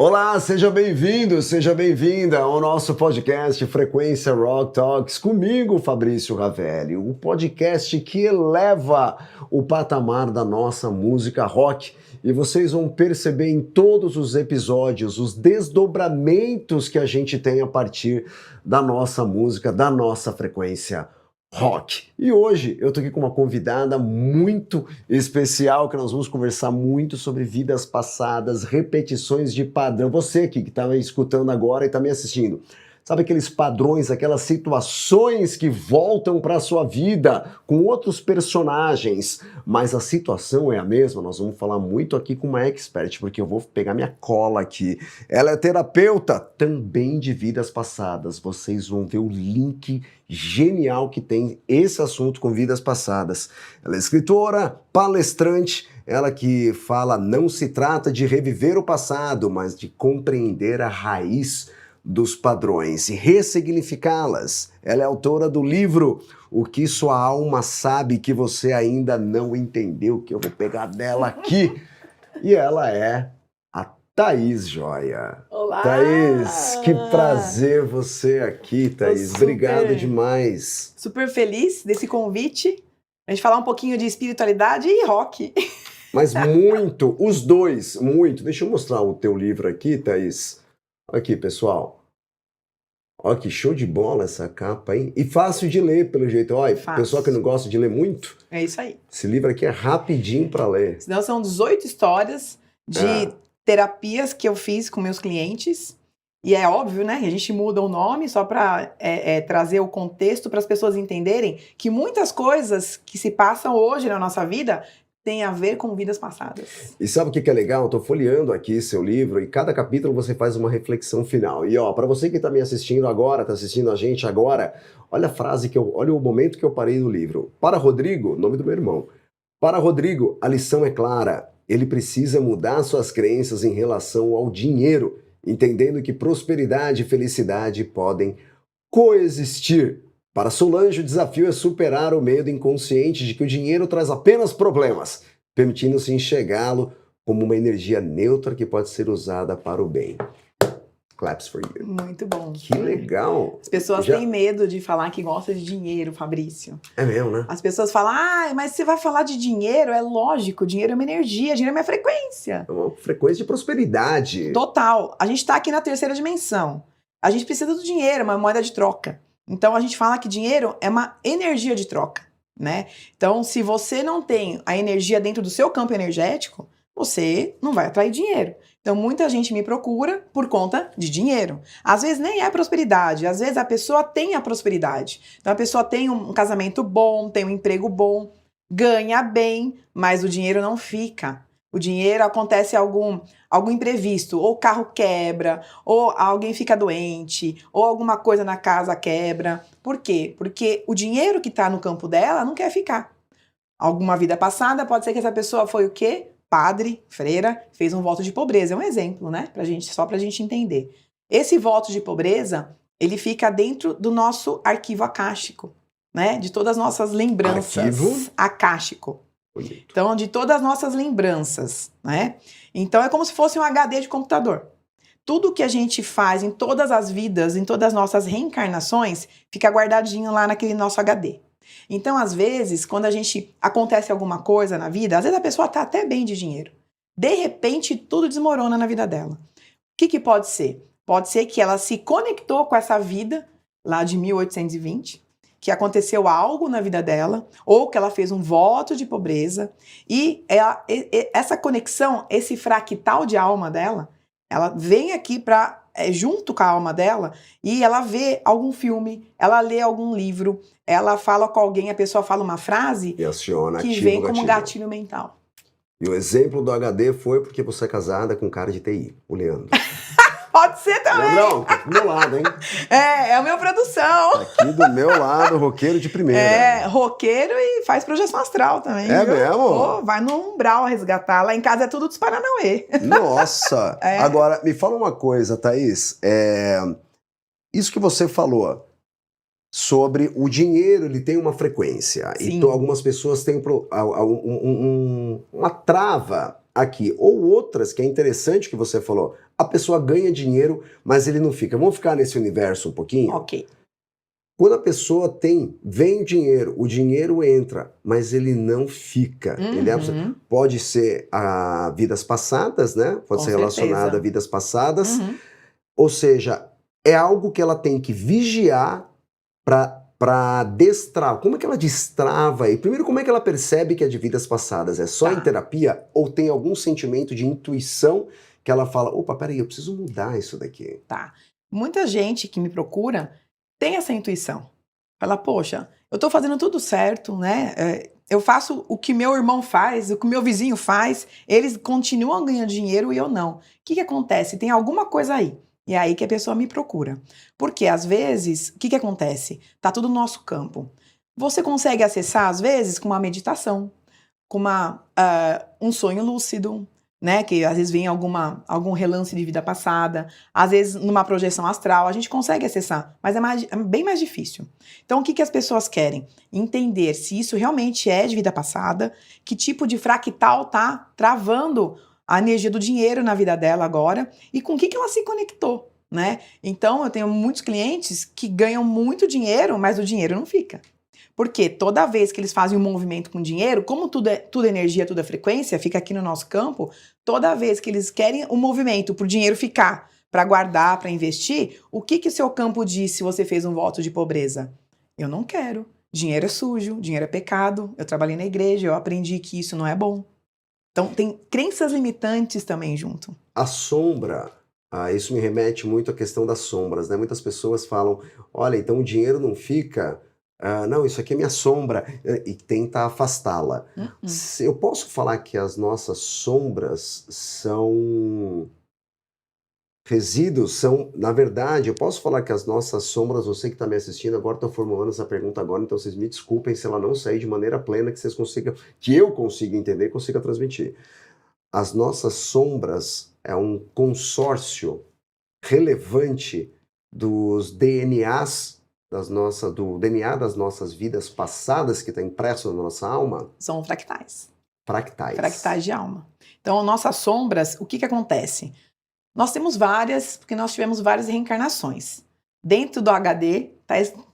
Olá, seja bem-vindo, seja bem-vinda ao nosso podcast Frequência Rock Talks, comigo, Fabrício Ravelli, o podcast que eleva o patamar da nossa música rock. E vocês vão perceber em todos os episódios os desdobramentos que a gente tem a partir da nossa música, da nossa frequência rock. E hoje eu tô aqui com uma convidada muito especial que nós vamos conversar muito sobre vidas passadas, repetições de padrão. Você aqui que tá me escutando agora e tá me assistindo, sabe aqueles padrões, aquelas situações que voltam para a sua vida com outros personagens, mas a situação é a mesma? Nós vamos falar muito aqui com uma expert, porque eu vou pegar minha cola aqui. Ela é terapeuta também de vidas passadas. Vocês vão ver o link genial que tem esse assunto com vidas passadas. Ela é escritora, palestrante, ela que fala: não se trata de reviver o passado, mas de compreender a raiz dos padrões e ressignificá-las. Ela é autora do livro O que Sua Alma Sabe Que Você Ainda Não Entendeu, que eu vou pegar dela aqui. E ela é a Thaís Joia. Olá! Thaís, que prazer você aqui, Thaís. Obrigado demais. Super feliz desse convite. A gente falar um pouquinho de espiritualidade e rock. Mas muito, os dois, muito. Deixa eu mostrar o teu livro aqui, Thaís. Aqui, pessoal. Ó, que show de bola essa capa, hein? E fácil de ler, pelo jeito. Ó, pessoal que não gosta de ler muito. É isso aí. Esse livro aqui é rapidinho para ler. Senão são 18 histórias de terapias que eu fiz com meus clientes. E é óbvio, né? A gente muda o nome só para trazer o contexto para as pessoas entenderem que muitas coisas que se passam hoje na nossa vida tem a ver com vidas passadas. E sabe o que é legal? Eu tô folheando aqui seu livro e cada capítulo você faz uma reflexão final. E ó, para você que tá me assistindo agora, tá assistindo a gente agora, olha a frase olha o momento que eu parei no livro. Para Rodrigo, nome do meu irmão. Para Rodrigo, a lição é clara. Ele precisa mudar suas crenças em relação ao dinheiro, entendendo que prosperidade e felicidade podem coexistir. Para Solange, o desafio é superar o medo inconsciente de que o dinheiro traz apenas problemas, permitindo-se enxergá-lo como uma energia neutra que pode ser usada para o bem. Claps for you. Muito bom. Que legal. As pessoas têm medo de falar que gostam de dinheiro, Fabrício. É mesmo, né? As pessoas falam: mas você vai falar de dinheiro? É lógico, dinheiro é uma energia, dinheiro é minha frequência. É uma frequência de prosperidade. Total. A gente tá aqui na terceira dimensão. A gente precisa do dinheiro, uma moeda de troca. Então, a gente fala que dinheiro é uma energia de troca, né? Então, se você não tem a energia dentro do seu campo energético, você não vai atrair dinheiro. Então, muita gente me procura por conta de dinheiro. Às vezes nem é prosperidade, às vezes a pessoa tem a prosperidade. Então, a pessoa tem um casamento bom, tem um emprego bom, ganha bem, mas o dinheiro não fica. O dinheiro, acontece algum imprevisto, ou o carro quebra, ou alguém fica doente, ou alguma coisa na casa quebra. Por quê? Porque o dinheiro que está no campo dela não quer ficar. Alguma vida passada, pode ser que essa pessoa foi o quê? Padre, freira, fez um voto de pobreza. É um exemplo, né? Só pra gente entender. Esse voto de pobreza, ele fica dentro do nosso arquivo acástico, né? De todas as nossas lembranças. Arquivo? Acástico. Bonito. Então, de todas as nossas lembranças, né? Então, é como se fosse um HD de computador. Tudo que a gente faz em todas as vidas, em todas as nossas reencarnações, fica guardadinho lá naquele nosso HD. Então, às vezes, quando acontece alguma coisa na vida, às vezes a pessoa tá até bem de dinheiro. De repente, tudo desmorona na vida dela. O que pode ser? Pode ser que ela se conectou com essa vida lá de 1820, que aconteceu algo na vida dela, ou que ela fez um voto de pobreza, e essa conexão, esse fractal de alma dela, ela vem aqui junto com a alma dela, e ela vê algum filme, ela lê algum livro, ela fala com alguém, a pessoa fala uma frase e aciona, que vem como um gatilho mental. E o exemplo do HD foi porque você é casada com um cara de TI, o Leandro. Pode ser também. Não, tá do meu lado, hein? É a minha produção. Tá aqui do meu lado, roqueiro de primeira. É, roqueiro e faz projeção astral também. É viu? mesmo? Vai no umbral resgatar. Lá em casa é tudo dos Paranauê. Nossa! Agora, me fala uma coisa, Thaís. Isso que você falou sobre o dinheiro, ele tem uma frequência. Sim. Então, algumas pessoas têm uma trava aqui. Ou outras, que é interessante que você falou, a pessoa ganha dinheiro, mas ele não fica. Vamos ficar nesse universo um pouquinho? Ok. Quando a pessoa vem o dinheiro entra, mas ele não fica. Ele pode ser a vidas passadas, né? Pode Com ser relacionado certeza. a vidas passadas. Ou seja, é algo que ela tem que vigiar para destravar. Como é que ela destrava aí? Primeiro, como é que ela percebe que é de vidas passadas? É só em terapia ou tem algum sentimento de intuição que ela fala, opa, peraí, eu preciso mudar isso daqui? Tá. Muita gente que me procura tem essa intuição. Fala, poxa, eu tô fazendo tudo certo, né? Eu faço o que meu irmão faz, o que meu vizinho faz, eles continuam ganhando dinheiro e eu não. O que acontece? Tem alguma coisa aí. E é aí que a pessoa me procura. Porque, às vezes, o que acontece? Tá tudo no nosso campo. Você consegue acessar, às vezes, com uma meditação, com um sonho lúcido, né? Que às vezes vem algum relance de vida passada, às vezes numa projeção astral, a gente consegue acessar, mas é bem mais difícil. Então, o que as pessoas querem? Entender se isso realmente é de vida passada, que tipo de fractal tá travando a energia do dinheiro na vida dela agora e com o que ela se conectou, né? Então, eu tenho muitos clientes que ganham muito dinheiro, mas o dinheiro não fica. Porque toda vez que eles fazem um movimento com dinheiro, como tudo é energia, tudo é frequência, fica aqui no nosso campo, toda vez que eles querem um movimento para o dinheiro ficar, para guardar, para investir, o que o seu campo diz se você fez um voto de pobreza? Eu não quero. Dinheiro é sujo, dinheiro é pecado, eu trabalhei na igreja, eu aprendi que isso não é bom. Então, tem crenças limitantes também junto. A sombra, isso me remete muito à questão das sombras, né? Muitas pessoas falam, olha, então o dinheiro não fica... não, isso aqui é minha sombra, e tenta afastá-la. Eu posso falar que as nossas sombras são resíduos, na verdade, eu posso falar que as nossas sombras, você que está me assistindo agora, estou formulando essa pergunta agora, então vocês me desculpem se ela não sair de maneira plena, que eu consiga entender, consiga transmitir. As nossas sombras é um consórcio relevante dos DNAs do DNA das nossas vidas passadas que está impresso na nossa alma? São fractais. Fractais. Fractais de alma. Então, nossas sombras, o que acontece? Nós temos várias, porque nós tivemos várias reencarnações. Dentro do HD,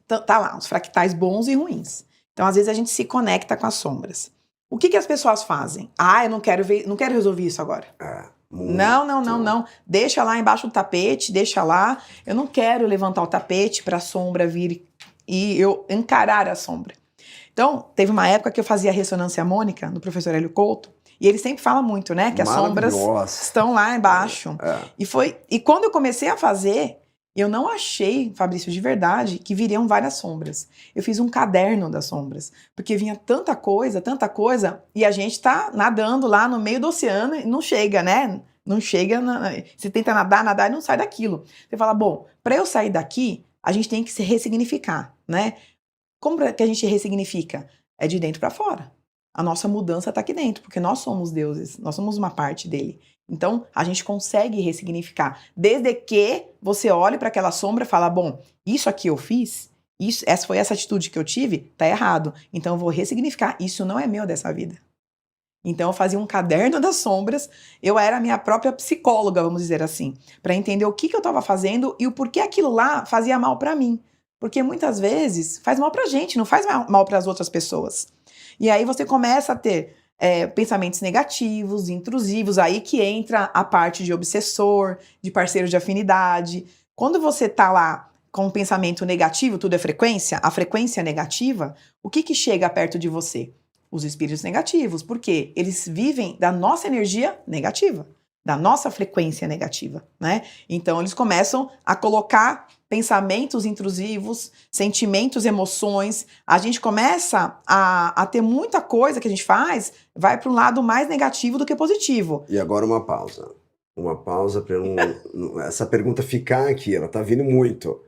tá lá, os fractais bons e ruins. Então, às vezes, a gente se conecta com as sombras. O que as pessoas fazem? Eu não quero resolver isso agora. Não. Deixa lá embaixo do tapete, deixa lá. Eu não quero levantar o tapete para a sombra vir e eu encarar a sombra. Então, teve uma época que eu fazia ressonância harmônica no professor Hélio Couto, e ele sempre fala muito, né, que as sombras estão lá embaixo. E quando eu comecei a fazer, eu não achei, Fabrício, de verdade, que viriam várias sombras. Eu fiz um caderno das sombras, porque vinha tanta coisa, e a gente tá nadando lá no meio do oceano e não chega, né? Não chega, você tenta nadar e não sai daquilo. Você fala, bom, para eu sair daqui, a gente tem que se ressignificar, né? Como que a gente ressignifica? É de dentro para fora. A nossa mudança está aqui dentro, porque nós somos deuses, nós somos uma parte dele. Então, a gente consegue ressignificar. Desde que você olhe para aquela sombra e fala, bom, isso aqui eu fiz, essa foi essa atitude que eu tive, tá errado. Então, eu vou ressignificar. Isso não é meu dessa vida. Então, eu fazia um caderno das sombras. Eu era a minha própria psicóloga, vamos dizer assim, para entender o que eu estava fazendo e o porquê aquilo lá fazia mal para mim. Porque muitas vezes faz mal pra gente, não faz mal para as outras pessoas. E aí você começa a ter pensamentos negativos, intrusivos, aí que entra a parte de obsessor, de parceiro de afinidade. Quando você tá lá com um pensamento negativo, tudo é frequência, a frequência negativa, o que chega perto de você? Os espíritos negativos, porque eles vivem da nossa energia negativa, da nossa frequência negativa, né? Então eles começam a colocar pensamentos intrusivos, sentimentos, emoções. A gente começa a ter muita coisa que a gente faz, vai para um lado mais negativo do que positivo. E agora uma pausa. Uma pausa para essa pergunta ficar aqui, ela tá vindo muito.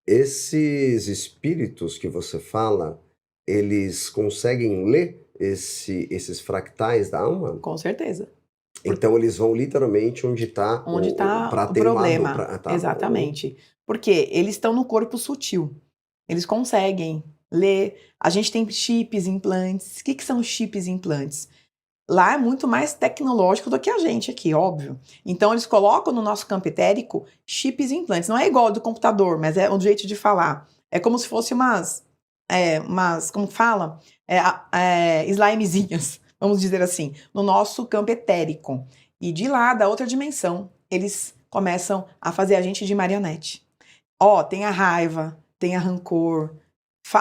Esses espíritos que você fala, eles conseguem ler esses fractais da alma? Com certeza. Então eles vão literalmente onde está o problema. Exatamente. Porque eles estão no corpo sutil. Eles conseguem ler. A gente tem chips, implantes. O que são chips e implantes? Lá é muito mais tecnológico do que a gente aqui, óbvio. Então, eles colocam no nosso campo etérico chips e implantes. Não é igual ao do computador, mas é um jeito de falar. É como se fosse como fala? Slimezinhas, vamos dizer assim, no nosso campo etérico. E de lá, da outra dimensão, eles começam a fazer a gente de marionete. Tem a raiva, tem a rancor.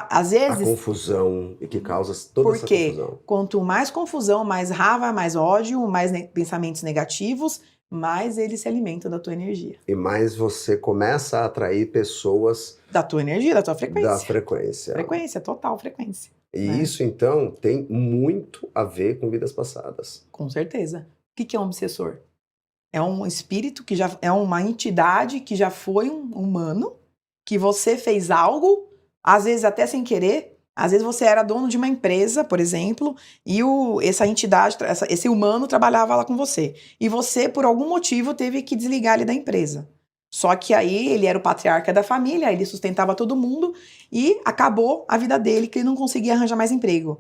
Às vezes... A confusão, e que causa toda essa confusão. Porque quanto mais confusão, mais raiva, mais ódio, mais pensamentos negativos, mais eles se alimentam da tua energia. E mais você começa a atrair pessoas... Da tua energia, da tua frequência. Da frequência. Frequência, total frequência. E né? Isso, então, tem muito a ver com vidas passadas. Com certeza. O que é um obsessor? É um espírito que já... É uma entidade que já foi um humano, que você fez algo, às vezes até sem querer. Às vezes você era dono de uma empresa, por exemplo, e essa entidade, esse humano trabalhava lá com você. E você, por algum motivo, teve que desligar ele da empresa. Só que aí ele era o patriarca da família, ele sustentava todo mundo e acabou a vida dele, que ele não conseguia arranjar mais emprego. O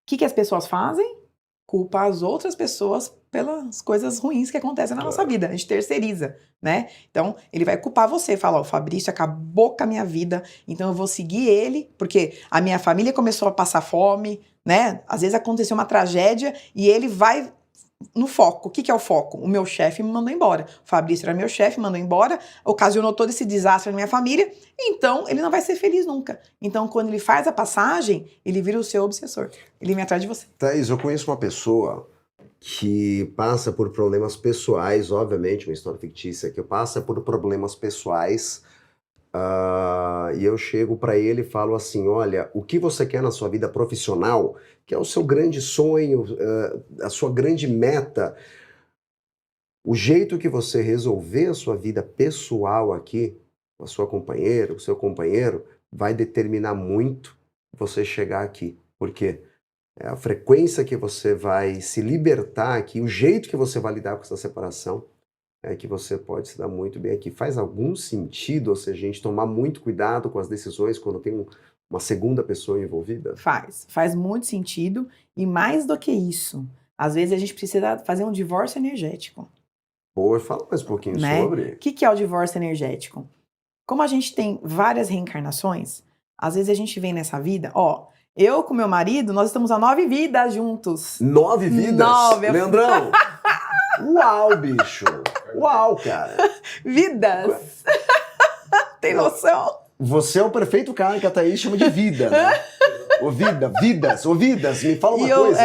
que as pessoas fazem? Culpa as outras pessoas pelas coisas ruins que acontecem na nossa vida. A gente terceiriza, né? Então, ele vai culpar você. Fala, o Fabrício acabou com a minha vida, então eu vou seguir ele, porque a minha família começou a passar fome, né? Às vezes aconteceu uma tragédia e ele vai no foco. O que é o foco? O meu chefe me mandou embora. O Fabrício era meu chefe, me mandou embora, ocasionou todo esse desastre na minha família, então ele não vai ser feliz nunca. Então, quando ele faz a passagem, ele vira o seu obsessor. Ele vem atrás de você. Thaís, eu conheço uma pessoa que passa por problemas pessoais, obviamente, uma história fictícia, que passa por problemas pessoais, e eu chego para ele e falo assim, olha, o que você quer na sua vida profissional, que é o seu grande sonho, a sua grande meta, o jeito que você resolver a sua vida pessoal aqui, com a sua companheira, o seu companheiro, vai determinar muito você chegar aqui. Por quê? É a frequência que você vai se libertar aqui, o jeito que você vai lidar com essa separação, é que você pode se dar muito bem aqui. Faz algum sentido, ou seja, a gente tomar muito cuidado com as decisões quando tem uma segunda pessoa envolvida? Faz muito sentido, e mais do que isso, às vezes a gente precisa fazer um divórcio energético. Pô, fala mais um pouquinho sobre. O que é o divórcio energético? Como a gente tem várias reencarnações, às vezes a gente vem nessa vida, eu com meu marido, nós estamos há 9 vidas juntos. 9 vidas? 9. Leandrão! Uau, bicho! Uau, cara! Vidas! Tem noção? Você é o perfeito cara que a Thaís chama de vida, né? Vidas, me fala uma coisa.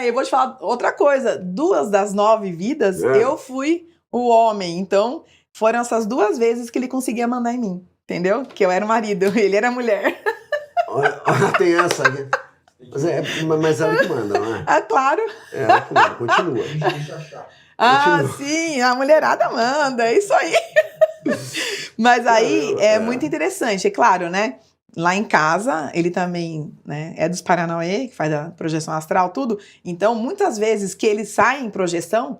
Eu vou te falar outra coisa. 2 das 9 vidas, eu fui o homem. Então, foram essas 2 vezes que ele conseguia mandar em mim. Entendeu? Que eu era o marido, ele era a mulher. Tem essa aqui. Mas ela que manda, não é? Claro. Ela que manda, continua. Sim, a mulherada manda, é isso aí. Mas aí é muito interessante, é claro, né? Lá em casa, ele também, né, é dos Paranauê, que faz a projeção astral, tudo. Então, muitas vezes que ele sai em projeção,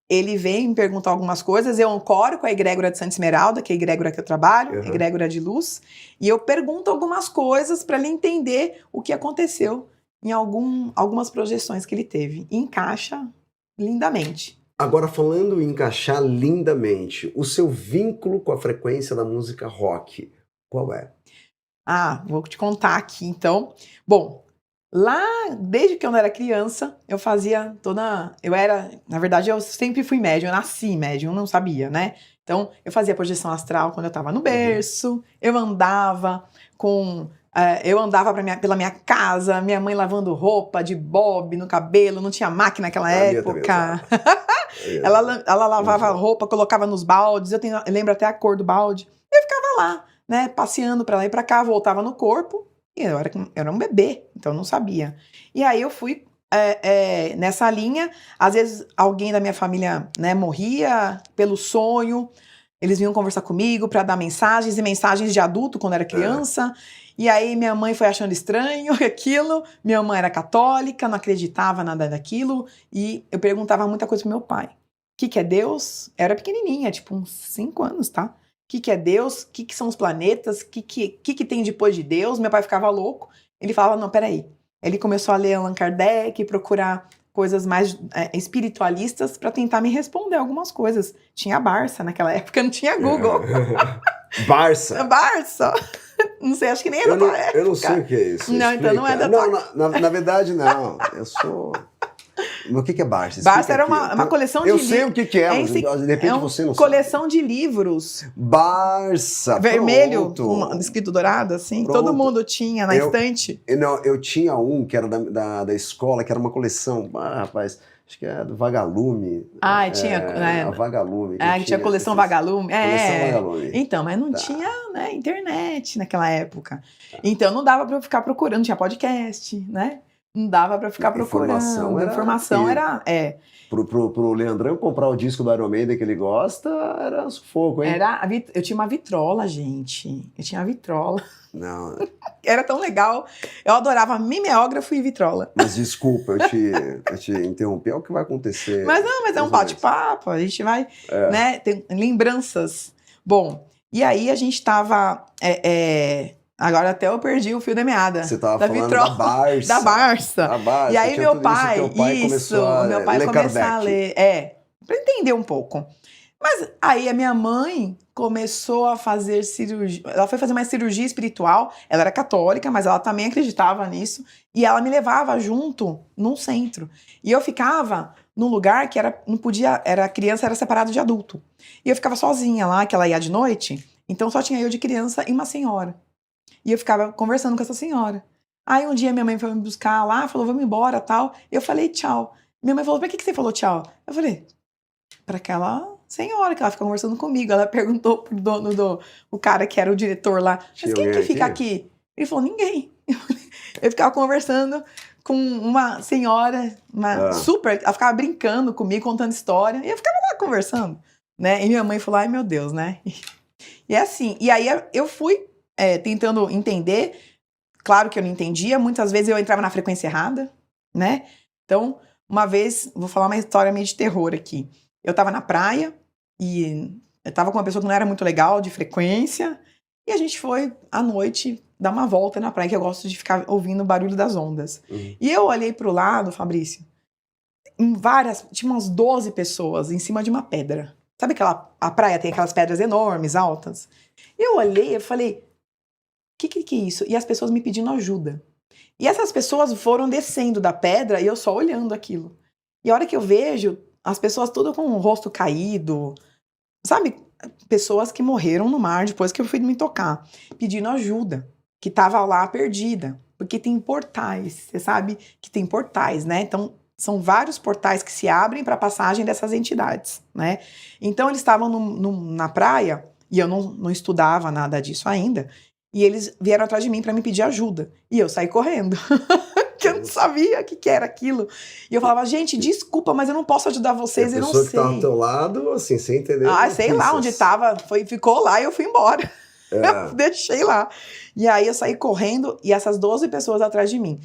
ele vem me perguntar algumas coisas, eu ancoro com a egrégora de Santa Esmeralda, que é a egrégora que eu trabalho, egrégora de luz, e eu pergunto algumas coisas para ele entender o que aconteceu em algumas projeções que ele teve. E encaixa lindamente. Agora, falando em encaixar lindamente, o seu vínculo com a frequência da música rock, qual é? Vou te contar aqui, então. Bom, lá, desde que eu não era criança, eu fazia na verdade, eu sempre fui médium, eu nasci médium, não sabia, né? Então, eu fazia projeção astral quando eu tava no berço, eu andava pela minha casa, minha mãe lavando roupa de bob no cabelo, não tinha máquina naquela época. Ela lavava roupa, colocava nos baldes, eu lembro até a cor do balde. Eu ficava lá, né, passeando pra lá e pra cá, voltava no corpo, e eu era um bebê, então eu não sabia. E aí eu fui nessa linha, às vezes alguém da minha família, né, morria pelo sonho, eles vinham conversar comigo pra dar mensagens, e mensagens de adulto quando era criança, e aí minha mãe foi achando estranho aquilo, minha mãe era católica, não acreditava nada daquilo, e eu perguntava muita coisa pro meu pai. O que é Deus? Eu era pequenininha, tipo uns 5 anos, tá? O que é Deus? O que são os planetas? O que tem depois de Deus? Meu pai ficava louco. Ele falava, não, peraí. Ele começou a ler Allan Kardec, procurar coisas mais espiritualistas para tentar me responder algumas coisas. Tinha Barça naquela época, não tinha Google. Barça. Barça. Não sei, acho que nem é da tua época. Eu não sei o que é isso. Não, Explica. então não é da tua... Na verdade, não. Eu sou... Mas o que é Barça? Barça era uma coleção de livros. Eu sei o que é, mas de repente você não sabe. Coleção de livros. Barça. Vermelho, escrito dourado, assim. Pronto. Todo mundo tinha na estante. Eu tinha um que era da escola, que era uma coleção. Rapaz, acho que era do Vagalume. Tinha. A Vagalume. Que tinha coleção Vagalume. Coleção Vagalume. Então, mas não tinha internet naquela época. Então não dava pra eu ficar procurando, não tinha podcast, né? Não dava pra ficar procurando. Informação era... Pro Leandrão comprar o disco do Iron Maiden que ele gosta, era um sufoco, hein? Eu tinha uma vitrola, gente. Eu tinha uma vitrola. Não. Era tão legal. Eu adorava mimeógrafo e vitrola. Mas desculpa, eu te interrompi. É o que vai acontecer. Mas é um bate-papo. A gente vai... né? Tem lembranças. Bom, e aí a gente tava... Agora até eu perdi o fio da meada. Você tava falando vitrola, da Barça. Da Barça. E aí meu pai começou a ler. Pra entender um pouco. Mas aí a minha mãe começou a fazer cirurgia. Ela foi fazer uma cirurgia espiritual. Ela era católica, mas ela também acreditava nisso. E ela me levava junto num centro. E eu ficava num lugar que não podia... criança era separado de adulto. E eu ficava sozinha lá, que ela ia de noite. Então só tinha eu de criança e uma senhora. E eu ficava conversando com essa senhora. Aí um dia minha mãe foi me buscar lá, falou, vamos embora, tal. Eu falei tchau. Minha mãe falou, pra que você falou tchau? Eu falei, pra aquela senhora que ela fica conversando comigo. Ela perguntou pro dono o cara que era o diretor lá, mas quem que fica aqui? Ele falou, ninguém. Eu ficava conversando com uma senhora, super, ela ficava brincando comigo, contando história, e eu ficava lá conversando, né? E minha mãe falou, ai meu Deus, né? E é assim, e aí eu fui tentando entender, claro que eu não entendia, muitas vezes eu entrava na frequência errada, né? Então, uma vez, vou falar uma história meio de terror aqui. Eu tava na praia e eu tava com uma pessoa que não era muito legal, de frequência, e a gente foi, à noite, dar uma volta na praia, que eu gosto de ficar ouvindo o barulho das ondas. E eu olhei pro lado, Fabrício, tinha umas 12 pessoas em cima de uma pedra. Sabe a praia tem aquelas pedras enormes, altas? Eu olhei e falei, que é isso? E as pessoas me pedindo ajuda. E essas pessoas foram descendo da pedra e eu só olhando aquilo. E a hora que eu vejo, as pessoas tudo com o rosto caído, sabe? Pessoas que morreram no mar depois que eu fui me tocar, pedindo ajuda, que tava lá perdida. Porque tem portais, você sabe que tem portais, né? Então, são vários portais que se abrem para a passagem dessas entidades, né? Então, eles estavam na praia, e eu não estudava nada disso ainda, e eles vieram atrás de mim para me pedir ajuda. E eu saí correndo, que eu não sabia o que era aquilo. E eu falava, gente, desculpa, mas eu não posso ajudar vocês, eu não sei. A pessoa que tava ao teu lado, assim, sem entender. Sei lá onde tava, ficou lá e eu fui embora. Eu deixei lá. E aí eu saí correndo e essas 12 pessoas atrás de mim.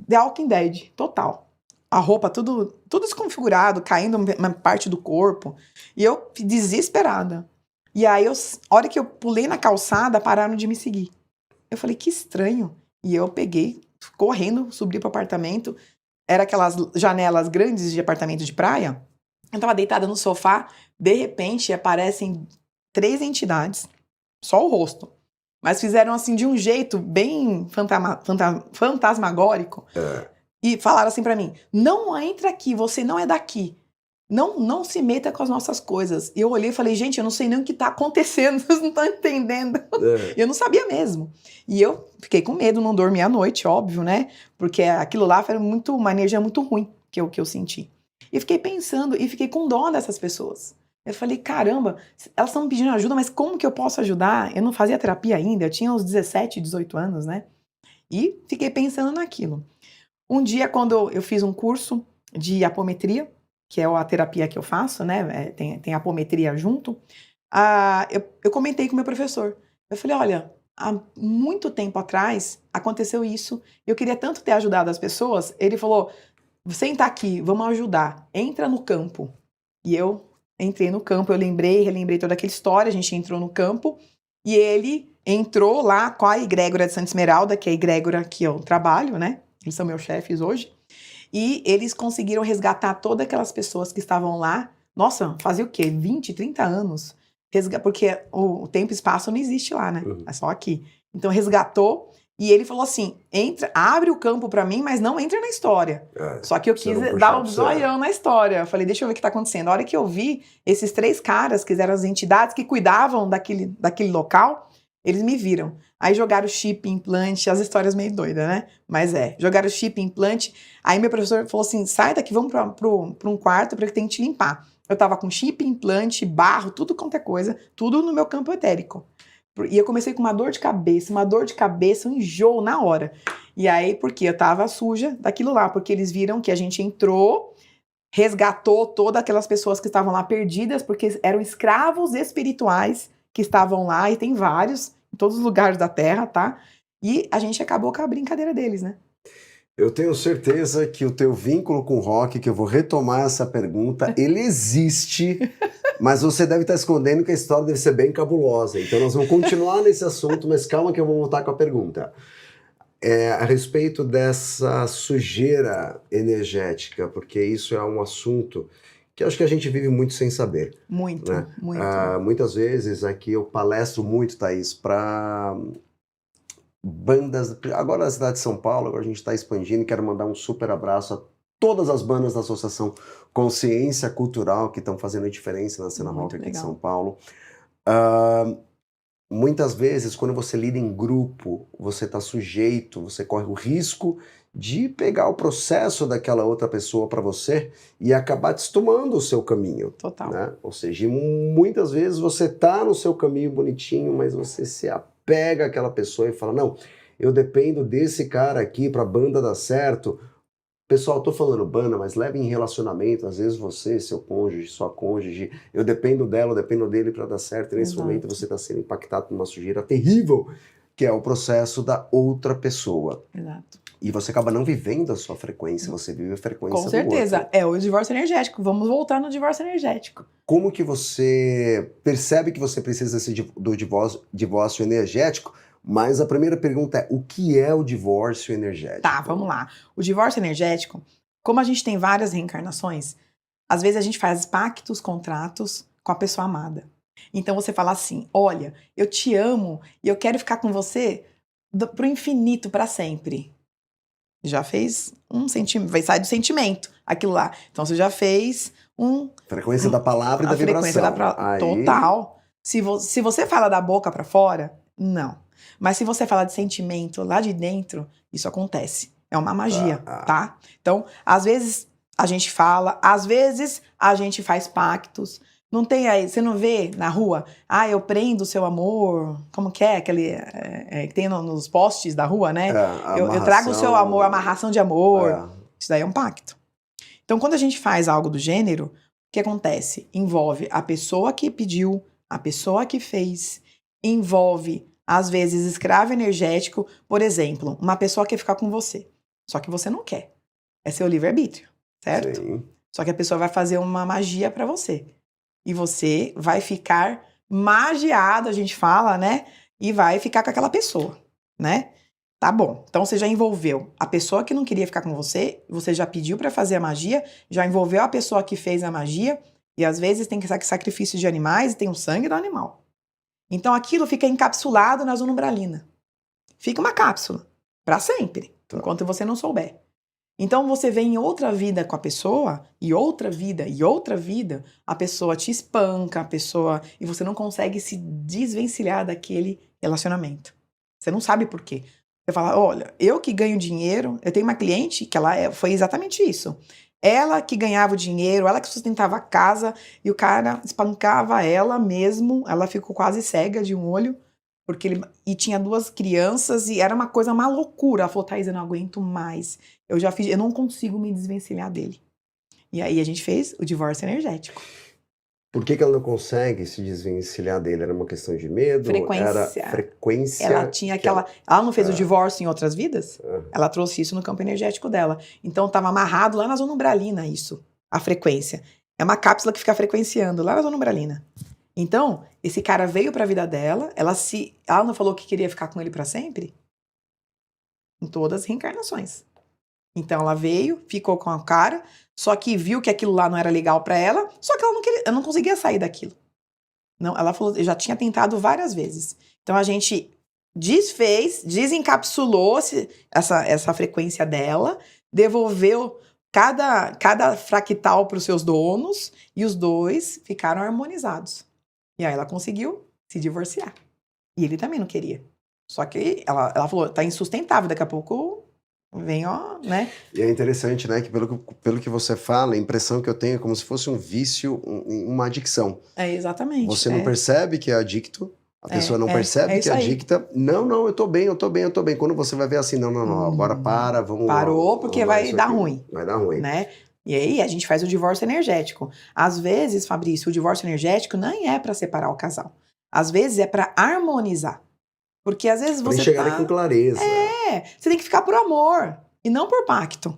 The Walking Dead, total. A roupa tudo desconfigurado, caindo uma parte do corpo. E eu desesperada. E aí, a hora que eu pulei na calçada, pararam de me seguir. Eu falei, que estranho. E eu peguei, correndo, subi pro apartamento. Era aquelas janelas grandes de apartamento de praia. Eu tava deitada no sofá. De repente, aparecem 3 entidades. Só o rosto. Mas fizeram assim de um jeito bem fantasmagórico. E falaram assim pra mim, não entra aqui, você não é daqui. Não se meta com as nossas coisas. E eu olhei e falei, gente, eu não sei nem o que tá acontecendo, vocês não estão entendendo. Eu não sabia mesmo. E eu fiquei com medo, não dormi à noite, óbvio, né? Porque aquilo lá foi uma energia muito ruim que eu senti. E fiquei pensando, e fiquei com dó dessas pessoas. Eu falei, caramba, elas estão me pedindo ajuda, mas como que eu posso ajudar? Eu não fazia terapia ainda, eu tinha uns 17, 18 anos, né? E fiquei pensando naquilo. Um dia, quando eu fiz um curso de apometria, que é a terapia que eu faço, né? Tem apometria junto. Eu comentei com o meu professor. Eu falei, olha, há muito tempo atrás aconteceu isso. Eu queria tanto ter ajudado as pessoas. Ele falou, senta aqui, vamos ajudar. Entra no campo. E eu entrei no campo, eu relembrei toda aquela história. A gente entrou no campo e ele entrou lá com a egrégora de Santa Esmeralda, que é a egrégora que eu trabalho, né? Eles são meus chefes hoje. E eles conseguiram resgatar todas aquelas pessoas que estavam lá. Nossa, fazia o quê? 20, 30 anos. Porque o tempo e espaço não existe lá, né? É só aqui. Então resgatou e ele falou assim: abre o campo pra mim, mas não entra na história. Só que eu quis dar um zoião na história. Eu falei, deixa eu ver o que tá acontecendo. A hora que eu vi, esses 3 caras, que eram as entidades que cuidavam daquele local, eles me viram. Aí jogaram chip, implante, as histórias meio doidas, né? Mas jogaram chip, implante. Aí meu professor falou assim: sai daqui, vamos pra um quarto pra que tem que te limpar. Eu tava com chip, implante, barro, tudo quanto é coisa, tudo no meu campo etérico. E eu comecei com uma dor de cabeça, um enjoo na hora. E aí, porque eu tava suja daquilo lá, porque eles viram que a gente entrou, resgatou todas aquelas pessoas que estavam lá perdidas, porque eram escravos espirituais que estavam lá, e tem vários, em todos os lugares da Terra, tá? E a gente acabou com a brincadeira deles, né? Eu tenho certeza que o teu vínculo com o rock, que eu vou retomar essa pergunta, ele existe, mas você deve estar escondendo que a história deve ser bem cabulosa. Então nós vamos continuar nesse assunto, mas calma que eu vou voltar com a pergunta. A respeito dessa sujeira energética, porque isso é um assunto que eu acho que a gente vive muito sem saber. Muito, né? muito. Muitas vezes aqui eu palestro muito, Thaís, para bandas, agora na cidade de São Paulo, agora a gente está expandindo, quero mandar um super abraço a todas as bandas da Associação Consciência Cultural que estão fazendo a diferença na cena rock aqui de São Paulo. Muitas vezes, quando você lida em grupo, você está sujeito, você corre o risco de pegar o processo daquela outra pessoa para você e acabar destomando o seu caminho. Total. Né? Ou seja, muitas vezes você está no seu caminho bonitinho, mas você se pega aquela pessoa e fala, não, eu dependo desse cara aqui pra banda dar certo. Pessoal, tô falando banda, mas leve em relacionamento, às vezes você, seu cônjuge, sua cônjuge, eu dependo dela, eu dependo dele pra dar certo, e nesse momento você tá sendo impactado por uma sujeira terrível, que é o processo da outra pessoa. Exato. E você acaba não vivendo a sua frequência, você vive a frequência do outro. Com certeza, é o divórcio energético, vamos voltar no divórcio energético. Como que você percebe que você precisa do divórcio energético? Mas a primeira pergunta é, o que é o divórcio energético? Tá, vamos lá. O divórcio energético, como a gente tem várias reencarnações, às vezes a gente faz pactos, contratos com a pessoa amada. Então você fala assim, olha, eu te amo e eu quero ficar com você pro infinito, para sempre. Já fez um sentimento, vai sair do sentimento, aquilo lá. Então você já fez frequência da palavra e da vibração. Frequência total. Se você fala da boca para fora, não. Mas se você fala de sentimento lá de dentro, isso acontece. É uma magia, tá? Então, às vezes a gente fala, às vezes a gente faz pactos. Não tem aí, você não vê na rua, eu prendo o seu amor, como que é aquele que tem nos postes da rua, né? Eu trago o seu amor, amarração de amor. Isso daí é um pacto. Então, quando a gente faz algo do gênero, o que acontece? Envolve a pessoa que pediu, a pessoa que fez, envolve, às vezes, escravo energético. Por exemplo, uma pessoa quer ficar com você, só que você não quer. É seu livre-arbítrio, certo? Sim. Só que a pessoa vai fazer uma magia pra você. E você vai ficar magiado, a gente fala, né? E vai ficar com aquela pessoa, né? Tá bom. Então você já envolveu a pessoa que não queria ficar com você já pediu pra fazer a magia, já envolveu a pessoa que fez a magia, e às vezes tem que sacrifício de animais e tem o sangue do animal. Então aquilo fica encapsulado na zona umbralina. Fica uma cápsula, pra sempre, enquanto você não souber. Então você vem em outra vida com a pessoa, e outra vida, a pessoa te espanca, e você não consegue se desvencilhar daquele relacionamento. Você não sabe por quê. Você fala, olha, eu que ganho dinheiro, eu tenho uma cliente que foi exatamente isso. Ela que ganhava o dinheiro, ela que sustentava a casa, e o cara espancava ela mesmo, ela ficou quase cega de um olho, e tinha 2 crianças, e era uma loucura. Ela falou, Thaís, eu não aguento mais. Eu não consigo me desvencilhar dele. E aí a gente fez o divórcio energético. Por que ela não consegue se desvencilhar dele? Era uma questão de medo? Frequência. Era frequência. Ela tinha aquela... Ela não fez o divórcio em outras vidas? Ela trouxe isso no campo energético dela. Então estava amarrado lá na zona umbralina isso, a frequência. É uma cápsula que fica frequenciando lá na zona umbralina. Então, esse cara veio pra vida dela, ela não falou que queria ficar com ele pra sempre? Em todas as reencarnações. Então ela veio, ficou com a cara, só que viu que aquilo lá não era legal pra ela, só que ela não conseguia sair daquilo. Não, ela falou, eu já tinha tentado várias vezes. Então a gente desfez, desencapsulou essa frequência dela, devolveu cada fractal para os seus donos e os dois ficaram harmonizados. E aí ela conseguiu se divorciar. E ele também não queria. Só que ela falou, tá insustentável, daqui a pouco vem, ó, né? E é interessante, né, que pelo que você fala, a impressão que eu tenho é como se fosse um vício, uma adicção. É exatamente. Você não percebe que é adicto, a pessoa não é percebe que isso é aí. adicta. Não, eu tô bem. Quando você vai ver assim, não, agora para, vamos lá. Parou porque vai dar ruim. Vai dar ruim. Né? E aí a gente faz o divórcio energético. Às vezes, Fabrício, o divórcio energético nem é para separar o casal. Às vezes é para harmonizar. Porque às vezes pra você enxergarem com clareza. você tem que ficar por amor e não por pacto.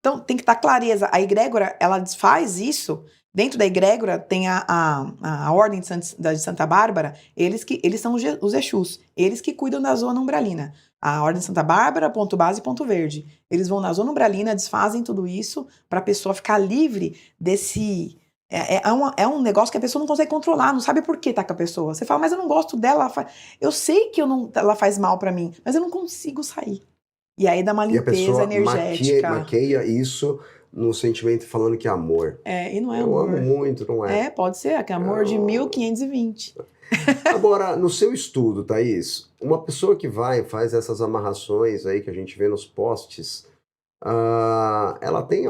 Então tem que estar clareza. A egrégora, ela faz isso. Dentro da egrégora tem a Ordem de Santa Bárbara, eles são os Exus, eles que cuidam da zona umbralina. A Ordem de Santa Bárbara, ponto base e ponto verde. Eles vão na zona umbralina, desfazem tudo isso para a pessoa ficar livre desse... É um negócio que a pessoa não consegue controlar, não sabe por que tá com a pessoa. Você fala, mas eu não gosto dela. Eu sei que ela faz mal para mim, mas eu não consigo sair. E aí dá uma limpeza energética. Maqueia isso no sentimento falando que é amor. E não é eu amor. Eu amo muito, não é? Pode ser, que é amor de 1520. Agora, no seu estudo, Thaís, uma pessoa que vai e faz essas amarrações aí que a gente vê nos posts, ela tem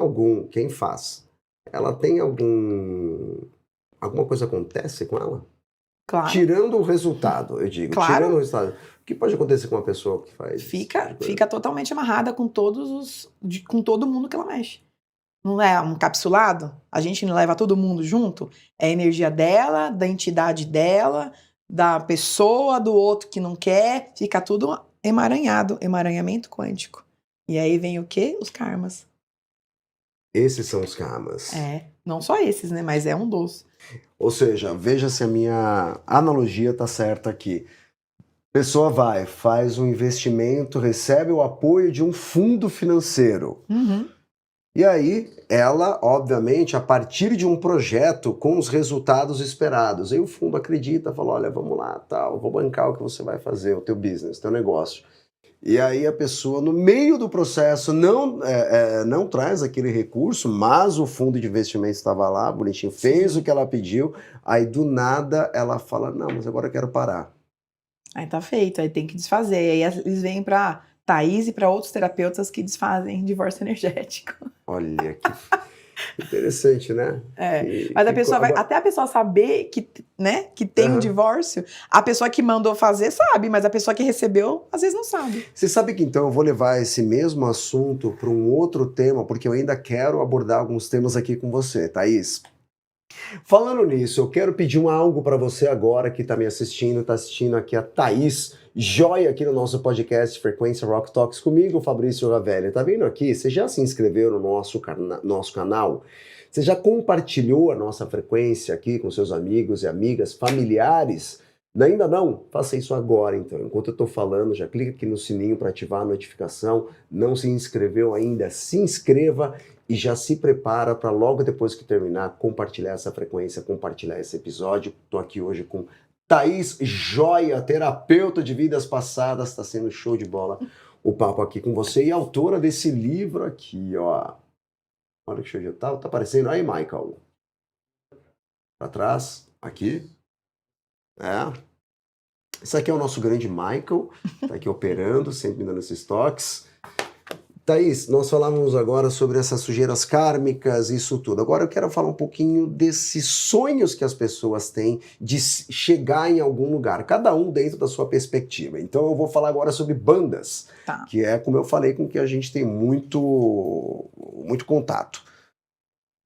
quem faz, ela tem alguma coisa acontece com ela? Claro. Tirando o resultado, eu digo. Claro. Tirando o resultado. O que pode acontecer com uma pessoa que faz? Fica totalmente amarrada com com todo mundo que ela mexe. Não é um capsulado? A gente não leva todo mundo junto? É a energia dela, da entidade dela, da pessoa, do outro que não quer. Fica tudo emaranhado, emaranhamento quântico. E aí vem o quê? Os karmas. Esses são os karmas. Não só esses, né? Mas é um dos. Ou seja, veja se a minha analogia tá certa aqui. Pessoa faz um investimento, recebe o apoio de um fundo financeiro. Uhum. E aí, ela, obviamente, a partir de um projeto com os resultados esperados, aí o fundo acredita, fala, olha, vamos lá, tal, vou bancar o que você vai fazer, o teu business, teu negócio. E aí a pessoa, no meio do processo, não traz aquele recurso, mas o fundo de investimento estava lá, bonitinho, fez o que ela pediu, aí do nada ela fala, não, mas agora eu quero parar. Aí tá feito, aí tem que desfazer. Aí eles vêm pra Thaís e para outros terapeutas que desfazem divórcio energético. Olha que interessante, né? Mas a pessoa até a pessoa saber que tem um divórcio, a pessoa que mandou fazer sabe, mas a pessoa que recebeu às vezes não sabe. Você sabe que então eu vou levar esse mesmo assunto para um outro tema, porque eu ainda quero abordar alguns temas aqui com você, Thaís. Falando nisso, eu quero pedir algo para você agora que está me assistindo, está assistindo aqui a Thaís, joia aqui no nosso podcast Frequência Rock Talks comigo, Fabrício Ravelli. Tá vendo aqui? Você já se inscreveu no nosso canal? Você já compartilhou a nossa frequência aqui com seus amigos e amigas, familiares? Ainda não? Faça isso agora, então. Enquanto eu estou falando, já clica aqui no sininho para ativar a notificação. Não se inscreveu ainda? Se inscreva e já se prepara para logo depois que terminar compartilhar essa frequência, compartilhar esse episódio. Estou aqui hoje com Thaís Joia, terapeuta de vidas passadas. Está sendo show de bola o papo aqui com você e autora desse livro aqui, ó. Olha que show de tá aparecendo aí, Michael. Para trás, aqui. Esse aqui é o nosso grande Michael, tá aqui operando, sempre me dando esses toques. Thaís, nós falávamos agora sobre essas sujeiras kármicas, isso tudo. Agora eu quero falar um pouquinho desses sonhos que as pessoas têm de chegar em algum lugar, cada um dentro da sua perspectiva. Então eu vou falar agora sobre bandas, que é, como eu falei, com que a gente tem muito contato.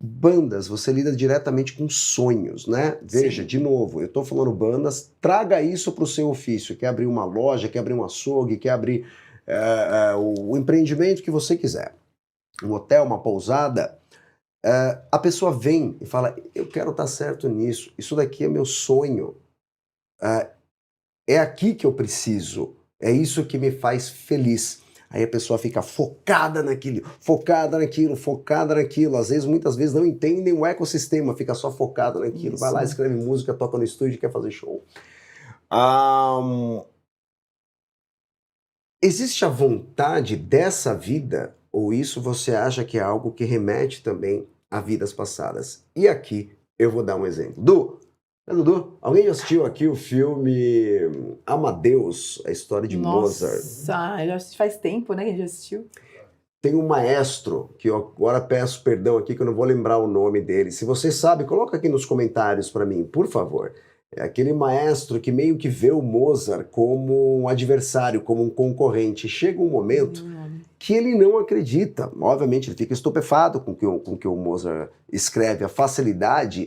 Bandas, você lida diretamente com sonhos, né? Veja, de novo, eu tô falando bandas, traga isso para o seu ofício, quer abrir uma loja, quer abrir um açougue, quer abrir o empreendimento que você quiser, um hotel, uma pousada, a pessoa vem e fala, eu quero estar certo nisso, isso daqui é meu sonho, é aqui que eu preciso, é isso que me faz feliz. Aí a pessoa fica focada naquilo, focada naquilo, focada naquilo. Às vezes, muitas vezes não entendem o ecossistema, fica só focada naquilo. Vai lá, escreve música, toca no estúdio, quer fazer show. Existe a vontade dessa vida, ou isso você acha que é algo que remete também a vidas passadas? E aqui eu vou dar um exemplo. Dudu, alguém já assistiu aqui o filme Amadeus, a história de Mozart? Nossa, já faz tempo, né, que a gente já assistiu. Tem um maestro, que eu agora peço perdão aqui, que eu não vou lembrar o nome dele. Se você sabe, coloca aqui nos comentários para mim, por favor. É aquele maestro que meio que vê o Mozart como um adversário, como um concorrente. Chega um momento que ele não acredita. Obviamente, ele fica estupefado com o que o Mozart escreve, a facilidade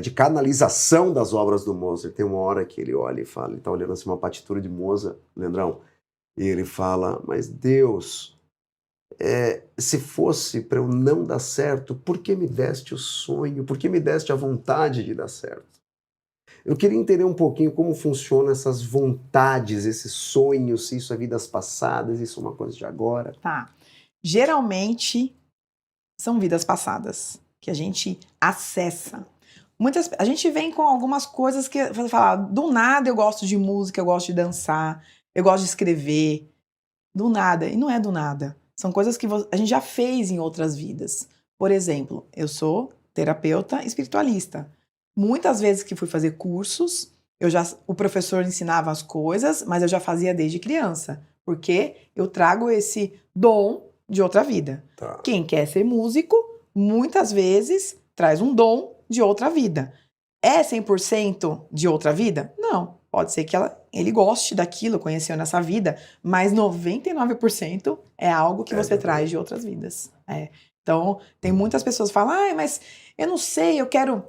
de canalização das obras do Mozart. Tem uma hora que ele olha e fala, ele está olhando assim uma partitura de Mozart, Leandrão, e ele fala, mas Deus, se fosse para eu não dar certo, por que me deste o sonho? Por que me deste a vontade de dar certo? Eu queria entender um pouquinho como funcionam essas vontades, esses sonhos, se isso é vidas passadas, isso é uma coisa de agora. Tá. Geralmente são vidas passadas que a gente acessa. A gente vem com algumas coisas que você fala, do nada eu gosto de música, eu gosto de dançar, eu gosto de escrever. Do nada. E não é do nada. São coisas que a gente já fez em outras vidas. Por exemplo, eu sou terapeuta espiritualista. Muitas vezes que fui fazer cursos, o professor ensinava as coisas, mas eu já fazia desde criança. Porque eu trago esse dom de outra vida. Tá. Quem quer ser músico, muitas vezes traz um dom de outra vida. É 100% de outra vida? Não. Pode ser que ele goste daquilo, conheceu nessa vida, mas 99% é algo que você traz de outras vidas. Então, tem muitas pessoas que falam, mas eu não sei, eu quero